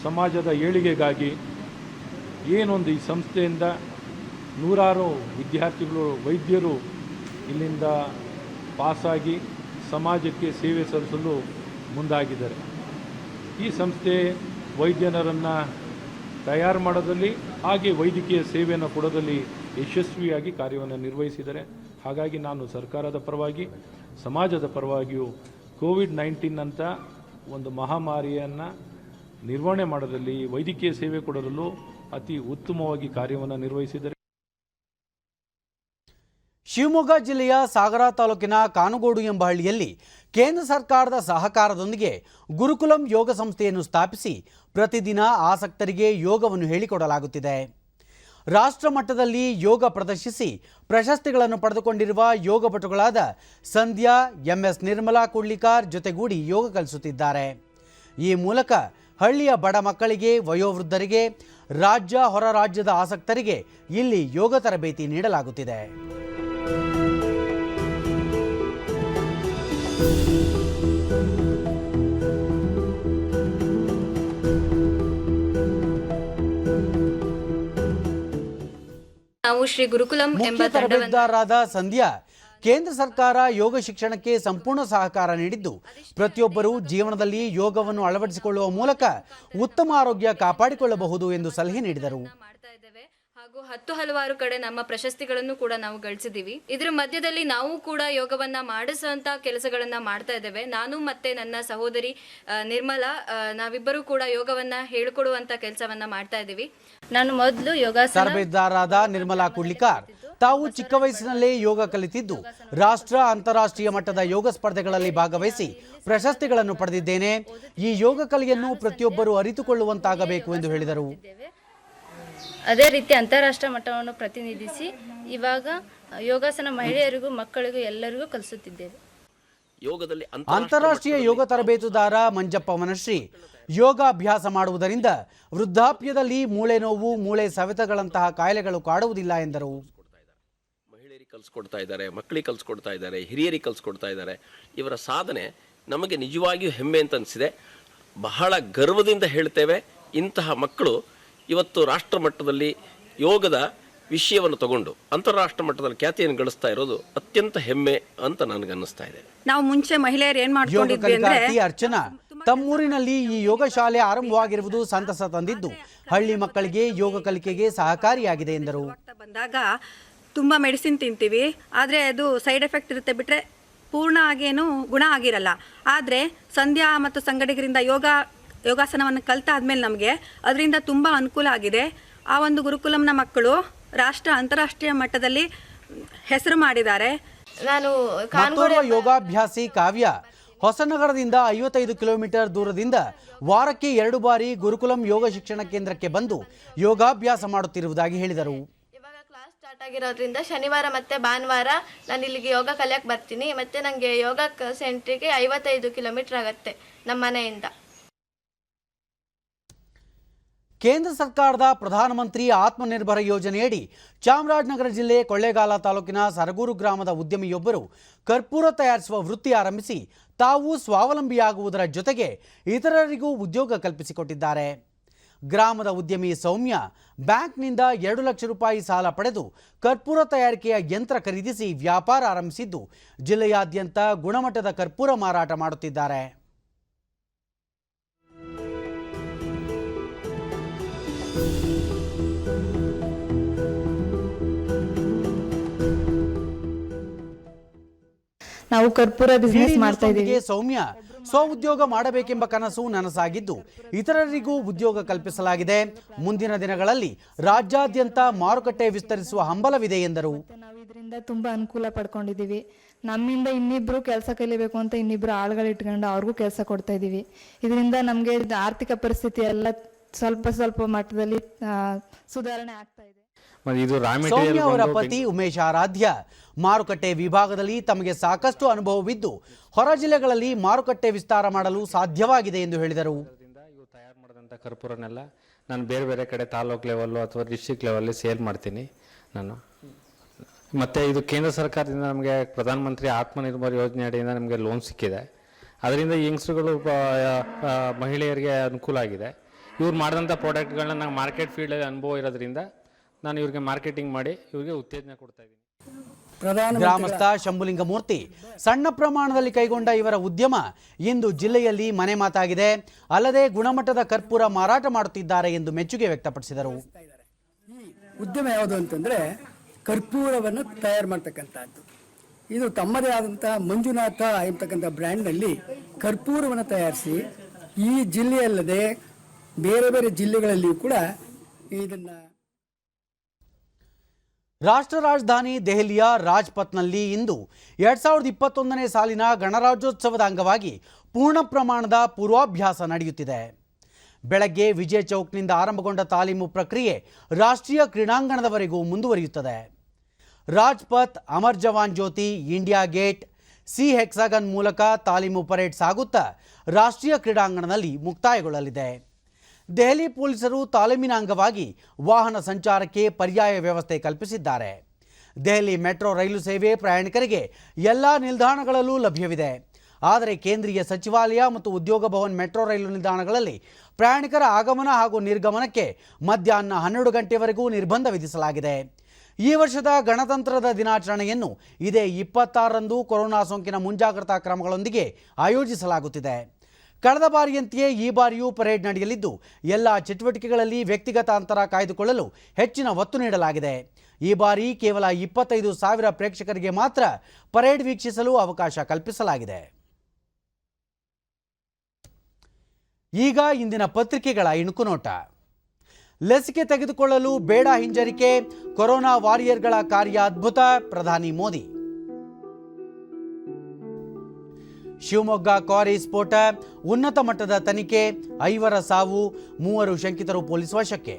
ಸಮಾಜದ ಏಳಿಗೆಗಾಗಿ. ಏನೊಂದು ಈ ಸಂಸ್ಥೆಯಿಂದ ನೂರಾರು ವಿದ್ಯಾರ್ಥಿಗಳು, ವೈದ್ಯರು ಇಲ್ಲಿಂದ ಪಾಸಾಗಿ ಸಮಾಜಕ್ಕೆ ಸೇವೆ ಸಲ್ಲಿಸಲು ಮುಂದಾಗಿದ್ದಾರೆ. ಈ ಸಂಸ್ಥೆ ವೈದ್ಯನರನ್ನು ತಯಾರು ಮಾಡೋದಲ್ಲಿ ಹಾಗೆ ವೈದ್ಯಕೀಯ ಸೇವೆಯನ್ನು ಕೊಡೋದಲ್ಲಿ ಯಶಸ್ವಿಯಾಗಿ ಕಾರ್ಯವನ್ನು ನಿರ್ವಹಿಸಿದ್ದಾರೆ. ಹಾಗಾಗಿ ನಾನು ಸರ್ಕಾರದ ಪರವಾಗಿ, ಸಮಾಜದ ಪರವಾಗಿಯೂ ಕೋವಿಡ್-19 ಅಂತ ಒಂದು ಮಹಾಮಾರಿಯನ್ನು ನಿರ್ವಹಣೆ ಮಾಡೋದಲ್ಲಿ, ವೈದ್ಯಕೀಯ ಸೇವೆ ಕೊಡೋದಲ್ಲೂ ಅತಿ ಉತ್ತಮವಾಗಿ ಕಾರ್ಯವನ್ನು ನಿರ್ವಹಿಸಿದ್ದಾರೆ. ಶಿವಮೊಗ್ಗ ಜಿಲ್ಲೆಯ ಸಾಗರ ತಾಲೂಕಿನ ಕಾನುಗೋಡು ಎಂಬ ಹಳ್ಳಿಯಲ್ಲಿ ಕೇಂದ್ರ ಸರ್ಕಾರದ ಸಹಕಾರದೊಂದಿಗೆ ಗುರುಕುಲಂ ಯೋಗ ಸಂಸ್ಥೆಯನ್ನು ಸ್ಥಾಪಿಸಿ ಪ್ರತಿದಿನ ಆಸಕ್ತರಿಗೆ ಯೋಗವನ್ನು ಹೇಳಿಕೊಡಲಾಗುತ್ತಿದೆ. ರಾಷ್ಟ್ರ ಮಟ್ಟದಲ್ಲಿ ಯೋಗ ಪ್ರದರ್ಶಿಸಿ ಪ್ರಶಸ್ತಿಗಳನ್ನು ಪಡೆದುಕೊಂಡಿರುವ ಯೋಗಪಟುಗಳಾದ ಸಂಧ್ಯಾ, ಎಂಎಸ್ ನಿರ್ಮಲಾ ಕುಳ್ಳಿಕಾರ್ ಜೊತೆಗೂಡಿ ಯೋಗ ಕಲಿಸುತ್ತಿದ್ದಾರೆ. ಈ ಮೂಲಕ ಹಳ್ಳಿಯ ಬಡ ಮಕ್ಕಳಿಗೆ, ವಯೋವೃದ್ಧರಿಗೆ, ರಾಜ್ಯ ಹೊರ ರಾಜ್ಯದ ಆಸಕ್ತರಿಗೆ ಇಲ್ಲಿ ಯೋಗ ತರಬೇತಿ ನೀಡಲಾಗುತ್ತಿದೆ. ನಾವು ಶ್ರೀ ಗುರುಕುಲಂ ಎಂಬ ತರಬೇತುದಾರರಾದ ಸಂಧ್ಯಾ ಕೇಂದ್ರ ಸರ್ಕಾರ ಯೋಗ ಶಿಕ್ಷಣಕ್ಕೆ ಸಂಪೂರ್ಣ ಸಹಕಾರ ನೀಡಿದ್ದು ಪ್ರತಿಯೊಬ್ಬರೂ ಜೀವನದಲ್ಲಿ ಯೋಗವನ್ನು ಅಳವಡಿಸಿಕೊಳ್ಳುವ ಮೂಲಕ ಉತ್ತಮ ಆರೋಗ್ಯ ಕಾಪಾಡಿಕೊಳ್ಳಬಹುದು ಎಂದು ಸಲಹೆ ನೀಡಿದರು. ಹಾಗೂ ಹಲವಾರು ಕಡೆ ನಮ್ಮ ಪ್ರಶಸ್ತಿಗಳನ್ನು ಕೂಡ ನಾವು ಗಳಿಸಿದ್ದೀವಿ. ಇದರ ಮಧ್ಯದಲ್ಲಿ ನಾವು ಕೂಡ ಯೋಗವನ್ನ ಮಾಡಿಸುವಂತ ಕೆಲಸಗಳನ್ನ ಮಾಡ್ತಾ ಇದ್ದೇವೆ. ನಾನು ಮತ್ತೆ ನನ್ನ ಸಹೋದರಿ ನಿರ್ಮಲಾ, ನಾವಿಬ್ಬರು ಕೂಡ ಯೋಗವನ್ನ ಹೇಳಿಕೊಡುವಂತ ಕೆಲಸವನ್ನ ಮಾಡ್ತಾ ಇದ್ದೀವಿ. ನಾನು ಮೊದಲು ತರಬೇತುದಾರರಾದ ನಿರ್ಮಲಾ ಕುಳ್ಳಿಕಾರ್ ತಾವು ಚಿಕ್ಕ ವಯಸ್ಸಿನಲ್ಲೇ ಯೋಗ ಕಲಿತಿದ್ದು ರಾಷ್ಟ್ರ, ಅಂತಾರಾಷ್ಟ್ರೀಯ ಮಟ್ಟದ ಯೋಗ ಸ್ಪರ್ಧೆಗಳಲ್ಲಿ ಭಾಗವಹಿಸಿ ಪ್ರಶಸ್ತಿಗಳನ್ನು ಪಡೆದಿದ್ದೇನೆ. ಈ ಯೋಗ ಕಲೆಯನ್ನು ಪ್ರತಿಯೊಬ್ಬರು ಅರಿತುಕೊಳ್ಳುವಂತಾಗಬೇಕು ಎಂದು ಹೇಳಿದರು. ಅದೇ ರೀತಿ ಅಂತಾರಾಷ್ಟ್ರೀಯ ಮಟ್ಟವನ್ನು ಪ್ರತಿನಿಧಿಸಿ ಇವಾಗ ಯೋಗಾಸನ ಮಹಿಳೆಯರಿಗೂ, ಮಕ್ಕಳಿಗೂ ಎಲ್ಲರಿಗೂ ಕಲಿಸುತ್ತಿದ್ದೇವೆ. ಯೋಗದಲ್ಲಿ ಅಂತಾರಾಷ್ಟ್ರೀಯ ಯೋಗ ತರಬೇತುದಾರ ಮಂಜಪ್ಪ ಮನಶ್ರೀ ಯೋಗಾಭ್ಯಾಸ ಮಾಡುವುದರಿಂದ ವೃದ್ಧಾಪ್ಯದಲ್ಲಿ ಮೂಳೆ ನೋವು, ಮೂಳೆ ಸವೆತಗಳಂತಹ ಕಾಯಿಲೆಗಳು ಕಾಡುವುದಿಲ್ಲ ಎಂದರು. ಮಹಿಳೆಯರಿಗೆ ಕಲಿಸ್ಕೊಡ್ತಾ ಇದ್ದಾರೆ, ಮಕ್ಕಳಿಗೆ ಕಲಿಸ್ಕೊಡ್ತಾ ಇದ್ದಾರೆ, ಹಿರಿಯರಿಗೆ ಕಲಿಸ್ಕೊಡ್ತಾ ಇದ್ದಾರೆ. ಇವರ ಸಾಧನೆ ನಮಗೆ ನಿಜವಾಗಿಯೂ ಹೆಮ್ಮೆ ಅಂತ ಅನಿಸಿದೆ. ಬಹಳ ಗರ್ವದಿಂದ ಹೇಳ್ತೇವೆ, ಇಂತಹ ಮಕ್ಕಳು ಇವತ್ತು ರಾಷ್ಟ್ರ ಮಟ್ಟದಲ್ಲಿ ಯೋಗದ ವಿಷಯವನ್ನು ತಗೊಂಡು ಅಂತಾರಾಷ್ಟ್ರ ಮಟ್ಟದಲ್ಲಿ ಖ್ಯಾತಿಯನ್ನು ಗಳಿಸ್ತಾ ಇರೋದು ಅತ್ಯಂತ ಹೆಮ್ಮೆ ಅಂತ ನನಗೆ ಅನ್ನಿಸ್ತಾ ಇದೆ. ನಾವು ಮುಂಚೆ ಮಹಿಳೆಯರು ಏನ್ ಯೋಗ ಕಲಿಕಾರ್ಥಿ ಅರ್ಚನಾ ತಮ್ಮೂರಿನಲ್ಲಿ ಈ ಯೋಗ ಶಾಲೆ ಆರಂಭವಾಗಿರುವುದು ಸಂತಸ ತಂದಿದ್ದು ಹಳ್ಳಿ ಮಕ್ಕಳಿಗೆ ಯೋಗ ಕಲಿಕೆಗೆ ಸಹಕಾರಿಯಾಗಿದೆ ಎಂದರು. ಬಂದಾಗ ತುಂಬಾ ಮೆಡಿಸಿನ್ ತಿಂತೀವಿ, ಆದ್ರೆ ಅದು ಸೈಡ್ ಎಫೆಕ್ಟ್ ಇರುತ್ತೆ ಬಿಟ್ರೆ ಪೂರ್ಣ ಆಗೇನು ಗುಣ ಆಗಿರಲ್ಲ. ಆದ್ರೆ ಸಂಧ್ಯಾ ಮತ್ತು ಸಂಗಡಿಗರಿಂದ ಯೋಗಾಸನವನ್ನು ಕಲ್ತಾದ್ಮೇಲೆ ನಮಗೆ ಅದರಿಂದ ತುಂಬಾ ಅನುಕೂಲ ಆಗಿದೆ. ಆ ಒಂದು ಗುರುಕುಲಂನ ಮಕ್ಕಳು ರಾಷ್ಟ್ರ, ಅಂತಾರಾಷ್ಟ್ರೀಯ ಮಟ್ಟದಲ್ಲಿ ಹೆಸರು ಮಾಡಿದ್ದಾರೆ. ನಾನು ಯೋಗಾಭ್ಯಾಸಿ ಕಾವ್ಯ ಹೊಸನಗರದಿಂದ 55 ಕಿಲೋಮೀಟರ್ ದೂರದಿಂದ ವಾರಕ್ಕೆ 2 ಬಾರಿ ಗುರುಕುಲಂ ಯೋಗ ಶಿಕ್ಷಣ ಕೇಂದ್ರಕ್ಕೆ ಬಂದು ಯೋಗಾಭ್ಯಾಸ ಮಾಡುತ್ತಿರುವುದಾಗಿ ಹೇಳಿದರು. ಇವಾಗ ಕ್ಲಾಸ್ ಸ್ಟಾರ್ಟ್ ಆಗಿರೋದ್ರಿಂದ ಶನಿವಾರ ಮತ್ತೆ ಭಾನುವಾರ ನಾನು ಇಲ್ಲಿಗೆ ಯೋಗ ಕಲಿಯಕ್ಕೆ ಬರ್ತೀನಿ. ಮತ್ತೆ ನನಗೆ ಯೋಗ ಸೆಂಟ್ರಿಗೆ 55 ಕಿಲೋಮೀಟರ್ ಆಗುತ್ತೆ ನಮ್ಮ ಮನೆಯಿಂದ. ಕೇಂದ್ರ ಸರ್ಕಾರದ ಪ್ರಧಾನಮಂತ್ರಿ ಆತ್ಮನಿರ್ಭರ ಯೋಜನೆಯಡಿ ಚಾಮರಾಜನಗರ ಜಿಲ್ಲೆ ಕೊಳ್ಳೇಗಾಲ ತಾಲೂಕಿನ ಸರಗೂರು ಗ್ರಾಮದ ಉದ್ಯಮಿಯೊಬ್ಬರು ಕರ್ಪೂರ ತಯಾರಿಸುವ ವೃತ್ತಿ ಆರಂಭಿಸಿ ತಾವು ಸ್ವಾವಲಂಬಿಯಾಗುವುದರ ಜೊತೆಗೆ ಇತರರಿಗೂ ಉದ್ಯೋಗ ಕಲ್ಪಿಸಿಕೊಟ್ಟಿದ್ದಾರೆ. ಗ್ರಾಮದ ಉದ್ಯಮಿ ಸೌಮ್ಯ ಬ್ಯಾಂಕ್ನಿಂದ 2 ಲಕ್ಷ ರೂಪಾಯಿ ಸಾಲ ಪಡೆದು ಕರ್ಪೂರ ತಯಾರಿಕೆಯ ಯಂತ್ರ ಖರೀದಿಸಿ ವ್ಯಾಪಾರ ಆರಂಭಿಸಿದ್ದು ಜಿಲ್ಲೆಯಾದ್ಯಂತ ಗುಣಮಟ್ಟದ ಕರ್ಪೂರ ಮಾರಾಟ ಮಾಡುತ್ತಿದ್ದಾರೆ. ನಾವು ಕರ್ಪೂರ ಬಿಸ್ನೆಸ್ ಮಾಡ್ತಾ ಡಿಡಿನ್ಯೂಸ್ನೊಂದಿಗೆ ಇದ್ದೀವಿ. ಸೌಮ್ಯ ಸ್ವಉದ್ಯೋಗ ಮಾಡಬೇಕೆಂಬ ಕನಸು ನನಸಾಗಿದ್ದು ಇತರರಿಗೂ ಉದ್ಯೋಗ ಕಲ್ಪಿಸಲಾಗಿದೆ. ಮುಂದಿನ ದಿನಗಳಲ್ಲಿ ರಾಜ್ಯಾದ್ಯಂತ ಮಾರುಕಟ್ಟೆ ವಿಸ್ತರಿಸುವ ಹಂಬಲವಿದೆ ಎಂದರು. ನಾವು ಇದರಿಂದ ತುಂಬಾ ಅನುಕೂಲ ಪಡ್ಕೊಂಡಿದ್ದೀವಿ. ನಮ್ಮಿಂದ ಇನ್ನಿಬ್ರು ಕೆಲಸ ಕಲಿಬೇಕು ಅಂತ ಇನ್ನಿಬ್ರು ಆಳುಗಳು ಇಟ್ಕೊಂಡು ಅವ್ರಿಗೂ ಕೆಲಸ ಕೊಡ್ತಾ ಇದ್ದೀವಿ. ಇದರಿಂದ ನಮಗೆ ಆರ್ಥಿಕ ಪರಿಸ್ಥಿತಿ ಎಲ್ಲ ಸ್ವಲ್ಪ ಮಟ್ಟದಲ್ಲಿ ಸುಧಾರಣೆ ಆಗ್ತಾ ಇದೆ. ಸೌಮ್ಯ ಅವರ ಪತಿ ಉಮೇಶ್ ಆರಾಧ್ಯ ಮಾರುಕಟ್ಟೆ ವಿಭಾಗದಲ್ಲಿ ತಮಗೆ ಸಾಕಷ್ಟು ಅನುಭವವಿದ್ದು ಹೊರ ಜಿಲ್ಲೆಗಳಲ್ಲಿ ಮಾರುಕಟ್ಟೆ ವಿಸ್ತಾರ ಮಾಡಲು ಸಾಧ್ಯವಾಗಿದೆ ಎಂದು ಹೇಳಿದರು. ಇವು ತಯಾರು ಮಾಡಿದಂಥ ಕರ್ಪೂರನೆಲ್ಲ ನಾನು ಬೇರೆ ಬೇರೆ ಕಡೆ ತಾಲೂಕು ಲೆವೆಲ್ಲು ಅಥವಾ ಡಿಸ್ಟ್ರಿಕ್ಟ್ ಲೆವೆಲ್ಲಿ ಸೇಲ್ ಮಾಡ್ತೀನಿ ನಾನು. ಮತ್ತು ಇದು ಕೇಂದ್ರ ಸರ್ಕಾರದಿಂದ ನಮಗೆ ಪ್ರಧಾನಮಂತ್ರಿ ಆತ್ಮನಿರ್ಭರ್ ಯೋಜನೆ ಅಡಿಯಿಂದ ನಮಗೆ ಲೋನ್ ಸಿಕ್ಕಿದೆ. ಅದರಿಂದ ಯಂಗ್ಸ್ಟ್ರುಗಳು ಮಹಿಳೆಯರಿಗೆ ಅನುಕೂಲ ಆಗಿದೆ. ಇವ್ರು ಮಾಡಿದಂಥ ಪ್ರಾಡಕ್ಟ್ಗಳನ್ನ ನಾವು ಮಾರ್ಕೆಟ್ ಫೀಲ್ಡಲ್ಲಿ ಅನುಭವ ಇರೋದ್ರಿಂದ ನಾನು ಇವ್ರಿಗೆ ಮಾರ್ಕೆಟಿಂಗ್ ಮಾಡಿ ಇವ್ರಿಗೆ ಉತ್ತೇಜನ ಕೊಡ್ತಾ ಇದ್ದೀನಿ. ಗ್ರಾಮಸ್ಥ ಶಂಭುಲಿಂಗಮೂರ್ತಿ ಸಣ್ಣ ಪ್ರಮಾಣದಲ್ಲಿ ಕೈಗೊಂಡ ಇವರ ಉದ್ಯಮ ಇಂದು ಜಿಲ್ಲೆಯಲ್ಲಿ ಮನೆ ಮಾತಾಗಿದೆ. ಅಲ್ಲದೆ ಗುಣಮಟ್ಟದ ಕರ್ಪೂರ ಮಾರಾಟ ಮಾಡುತ್ತಿದ್ದಾರೆ ಎಂದು ಮೆಚ್ಚುಗೆ ವ್ಯಕ್ತಪಡಿಸಿದರು. ಉದ್ಯಮ ಯಾವುದು ಅಂತಂದ್ರೆ ಕರ್ಪೂರವನ್ನು ತಯಾರು ಮಾಡ್ತಕ್ಕಂಥದ್ದು. ಇದು ತಮ್ಮದೇ ಆದಂತಹ ಮಂಜುನಾಥ ಎಂಬತಕ್ಕಂಥ ಬ್ರ್ಯಾಂಡ್ನಲ್ಲಿ ಕರ್ಪೂರವನ್ನು ತಯಾರಿಸಿ ಈ ಜಿಲ್ಲೆಯಲ್ಲದೆ ಬೇರೆ ಬೇರೆ ಜಿಲ್ಲೆಗಳಲ್ಲಿಯೂ ಕೂಡ ಇದನ್ನ. ರಾಷ್ಟ್ರ ರಾಜಧಾನಿ ದೆಹಲಿಯ ರಾಜ್ಪಥ್ನಲ್ಲಿ ಇಂದು 2021ನೇ ಸಾಲಿನ ಗಣರಾಜ್ಯೋತ್ಸವದ ಅಂಗವಾಗಿ ಪೂರ್ಣ ಪ್ರಮಾಣದ ಪೂರ್ವಾಭ್ಯಾಸ ನಡೆಯುತ್ತಿದೆ. ಬೆಳಗ್ಗೆ ವಿಜಯ್ ಚೌಕ್ನಿಂದ ಆರಂಭಗೊಂಡ ತಾಲೀಮು ಪ್ರಕ್ರಿಯೆ ರಾಷ್ಟ್ರೀಯ ಕ್ರೀಡಾಂಗಣದವರೆಗೂ ಮುಂದುವರಿಯುತ್ತದೆ. ರಾಜ್ಪಥ್, ಅಮರ್ ಜವಾನ್ ಜ್ಯೋತಿ, ಇಂಡಿಯಾ ಗೇಟ್, ಸಿ ಹೆಕ್ಸಾಗನ್ ಮೂಲಕ ತಾಲೀಮು ಪರೇಡ್ ಸಾಗುತ್ತಾ ರಾಷ್ಟ್ರೀಯ ಕ್ರೀಡಾಂಗಣದಲ್ಲಿ ಮುಕ್ತಾಯಗೊಳ್ಳಲಿದೆ. ದೆಹಲಿ ಪೊಲೀಸರು ತಾಲೀಮಿನ ಅಂಗವಾಗಿ ವಾಹನ ಸಂಚಾರಕ್ಕೆ ಪರ್ಯಾಯ ವ್ಯವಸ್ಥೆ ಕಲ್ಪಿಸಿದ್ದಾರೆ. ದೆಹಲಿ ಮೆಟ್ರೋ ರೈಲು ಸೇವೆ ಪ್ರಯಾಣಿಕರಿಗೆ ಎಲ್ಲ ನಿಲ್ದಾಣಗಳಲ್ಲೂ ಲಭ್ಯವಿದೆ. ಆದರೆ ಕೇಂದ್ರೀಯ ಸಚಿವಾಲಯ ಮತ್ತು ಉದ್ಯೋಗ ಭವನ್ ಮೆಟ್ರೋ ರೈಲು ನಿಲ್ದಾಣಗಳಲ್ಲಿ ಪ್ರಯಾಣಿಕರ ಆಗಮನ ಹಾಗೂ ನಿರ್ಗಮನಕ್ಕೆ ಮಧ್ಯಾಹ್ನ 12 ಗಂಟೆವರೆಗೂ ನಿರ್ಬಂಧ ವಿಧಿಸಲಾಗಿದೆ. ಈ ವರ್ಷದ ಗಣತಂತ್ರದ ದಿನಾಚರಣೆಯನ್ನು ಇದೇ 26ರಂದು ಕೊರೋನಾ ಸೋಂಕಿನ ಮುಂಜಾಗ್ರತಾ ಕ್ರಮಗಳೊಂದಿಗೆ ಆಯೋಜಿಸಲಾಗುತ್ತಿದೆ. ಕಳೆದ ಬಾರಿಯಂತೆಯೇ ಈ ಬಾರಿಯೂ ಪರೇಡ್ ನಡೆಯಲಿದ್ದು ಎಲ್ಲ ಚಟುವಟಿಕೆಗಳಲ್ಲಿ ವ್ಯಕ್ತಿಗತ ಅಂತರ ಕಾಯ್ದುಕೊಳ್ಳಲು ಹೆಚ್ಚಿನ ಒತ್ತು ನೀಡಲಾಗಿದೆ. ಈ ಬಾರಿ ಕೇವಲ 25,000 ಪ್ರೇಕ್ಷಕರಿಗೆ ಮಾತ್ರ ಪರೇಡ್ ವೀಕ್ಷಿಸಲು ಅವಕಾಶ ಕಲ್ಪಿಸಲಾಗಿದೆ. ಈಗ ಇಂದಿನ ಪತ್ರಿಕೆಗಳ ಇಣುಕು ನೋಟ. ಲಸಿಕೆ ತೆಗೆದುಕೊಳ್ಳಲು ಬೇಡ ಹಿಂಜರಿಕೆ, ಕೊರೋನಾ ವಾರಿಯರ್ಗಳ ಕಾರ್ಯ ಅದ್ಭುತ, ಪ್ರಧಾನಿ ಮೋದಿ. ಶಿವಮೊಗ್ಗ ಕ್ವಾರಿ ಸ್ಫೋಟ, ಉನ್ನತ ಮಟ್ಟದ ತನಿಖೆ, 5 ಸಾವು, 3 ಶಂಕಿತರು ಪೊಲೀಸ್ ವಶಕ್ಕೆ.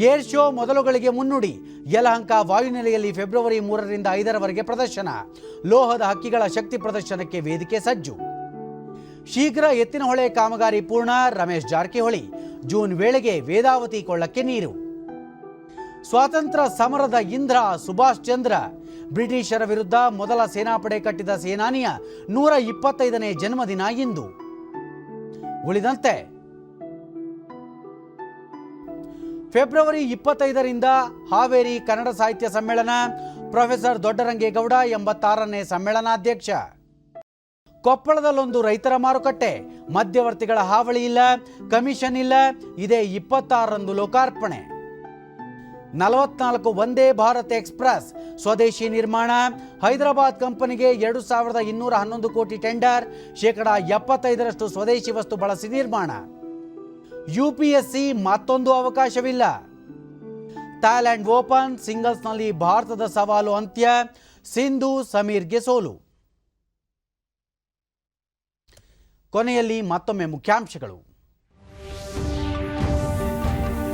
ಏರ್ ಶೋ ಮೊದಲುಗಳಿಗೆ ಮುನ್ನುಡಿ, ಯಲಹಂಕ ವಾಯುನೆಲೆಯಲ್ಲಿ ಫೆಬ್ರವರಿ 3ರಿಂದ 5ರವರೆಗೆ ಪ್ರದರ್ಶನ. ಲೋಹದ ಹಕ್ಕಿಗಳ ಶಕ್ತಿ ಪ್ರದರ್ಶನಕ್ಕೆ ವೇದಿಕೆ ಸಜ್ಜು. ಶೀಘ್ರ ಎತ್ತಿನಹೊಳೆ ಕಾಮಗಾರಿ ಪೂರ್ಣ, ರಮೇಶ್ ಜಾರಕಿಹೊಳಿ. ಜೂನ್ ವೇಳೆಗೆ ವೇದಾವತಿ ಕೊಳ್ಳಕ್ಕೆ ನೀರು. ಸ್ವಾತಂತ್ರ್ಯ ಸಮರದ ಇಂದ್ರ ಸುಭಾಷ್ ಚಂದ್ರ, ಬ್ರಿಟಿಷರ ವಿರುದ್ಧ ಮೊದಲ ಸೇನಾಪಡೆ ಕಟ್ಟಿದ ಸೇನಾನಿಯ 125ನೇ ಜನ್ಮದಿನ ಇಂದು. ಉಳಿದಂತೆ ಫೆಬ್ರವರಿ 25ರಿಂದ ಹಾವೇರಿ ಕನ್ನಡ ಸಾಹಿತ್ಯ ಸಮ್ಮೇಳನ, ಪ್ರೊಫೆಸರ್ ದೊಡ್ಡರಂಗೇಗೌಡ 86ನೇ ಸಮ್ಮೇಳನಾಧ್ಯಕ್ಷ. ಕೊಪ್ಪಳದಲ್ಲೊಂದು ರೈತರ ಮಾರುಕಟ್ಟೆ, ಮಧ್ಯವರ್ತಿಗಳ ಹಾವಳಿ ಇಲ್ಲ, ಕಮಿಷನ್ ಇಲ್ಲ, ಇದೇ 26ರಂದು ಲೋಕಾರ್ಪಣೆ. 44 ವಂದೇ ಭಾರತ್ ಎಕ್ಸ್ಪ್ರೆಸ್ ಸ್ವದೇಶಿ ನಿರ್ಮಾಣ, ಹೈದರಾಬಾದ್ ಕಂಪನಿಗೆ 2211 ಕೋಟಿ ಟೆಂಡರ್, 75% ಸ್ವದೇಶಿ ವಸ್ತು ಬಳಸಿ ನಿರ್ಮಾಣ. ಯುಪಿಎಸ್ಸಿ ಮತ್ತೊಂದು ಅವಕಾಶವಿಲ್ಲ. ಥಾಯ್ಲೆಂಡ್ ಓಪನ್ ಸಿಂಗಲ್ಸ್ನಲ್ಲಿ ಭಾರತದ ಸವಾಲು ಅಂತ್ಯ, ಸಿಂಧು ಸಮೀರ್ಗೆ ಸೋಲು. ಕೊನೆಯಲ್ಲಿ ಮತ್ತೊಮ್ಮೆ ಮುಖ್ಯಾಂಶಗಳು.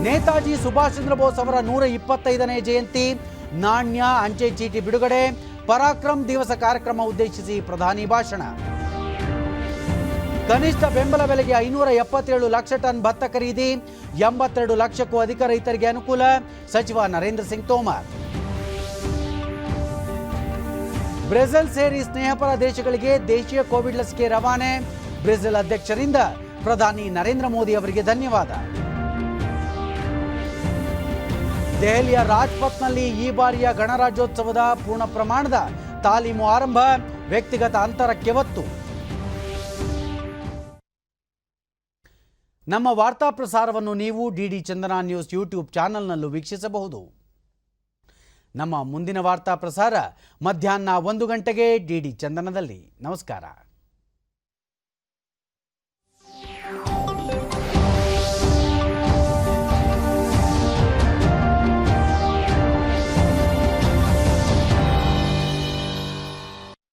ನೇತಾಜಿ ಸುಭಾಷ್ ಚಂದ್ರ ಬೋಸ್ ಅವರ 125ನೇ ಜಯಂತಿ, ನಾಣ್ಯ, ಅಂಚೆ ಚೀಟಿ ಬಿಡುಗಡೆ, ಪರಾಕ್ರಮ್ ದಿವಸ ಕಾರ್ಯಕ್ರಮ ಉದ್ದೇಶಿಸಿ ಪ್ರಧಾನಿ ಭಾಷಣ. ಕನಿಷ್ಠ ಬೆಂಬಲ ಬೆಲೆಗೆ 577 ಲಕ್ಷ ಟನ್ ಭತ್ತ ಖರೀದಿ, 82 ಲಕ್ಷಕ್ಕೂ ಅಧಿಕ ರೈತರಿಗೆ ಅನುಕೂಲ, ಸಚಿವ ನರೇಂದ್ರ ಸಿಂಗ್ ತೋಮರ್. ಬ್ರೆಜಿಲ್ ಸೇರಿ ಸ್ನೇಹಪರ ದೇಶಗಳಿಗೆ ದೇಶೀಯ ಕೋವಿಡ್ ಲಸಿಕೆ ರವಾನೆ, ಬ್ರೆಜಿಲ್ ಅಧ್ಯಕ್ಷರಿಂದ ಪ್ರಧಾನಿ ನರೇಂದ್ರ ಮೋದಿ ಅವರಿಗೆ ಧನ್ಯವಾದ. ದೆಹಲಿಯ ರಾಜ್ಪಥ್ನಲ್ಲಿ ಈ ಬಾರಿಯ ಗಣರಾಜ್ಯೋತ್ಸವದ ಪೂರ್ಣ ಪ್ರಮಾಣದ ತಾಲೀಮು ಆರಂಭ, ವ್ಯಕ್ತಿಗತ ಅಂತರಕ್ಕೆ ಒತ್ತು. ನಮ್ಮ ವಾರ್ತಾ ಪ್ರಸಾರವನ್ನು ನೀವು ಡಿಡಿ ಚಂದನ ನ್ಯೂಸ್ ಯೂಟ್ಯೂಬ್ ಚಾನೆಲ್ನಲ್ಲೂ ವೀಕ್ಷಿಸಬಹುದು. ನಮ್ಮ ಮುಂದಿನ ವಾರ್ತಾ ಪ್ರಸಾರ ಮಧ್ಯಾಹ್ನ 1 ಗಂಟೆಗೆ ಡಿಡಿ ಚಂದನದಲ್ಲಿ. ನಮಸ್ಕಾರ.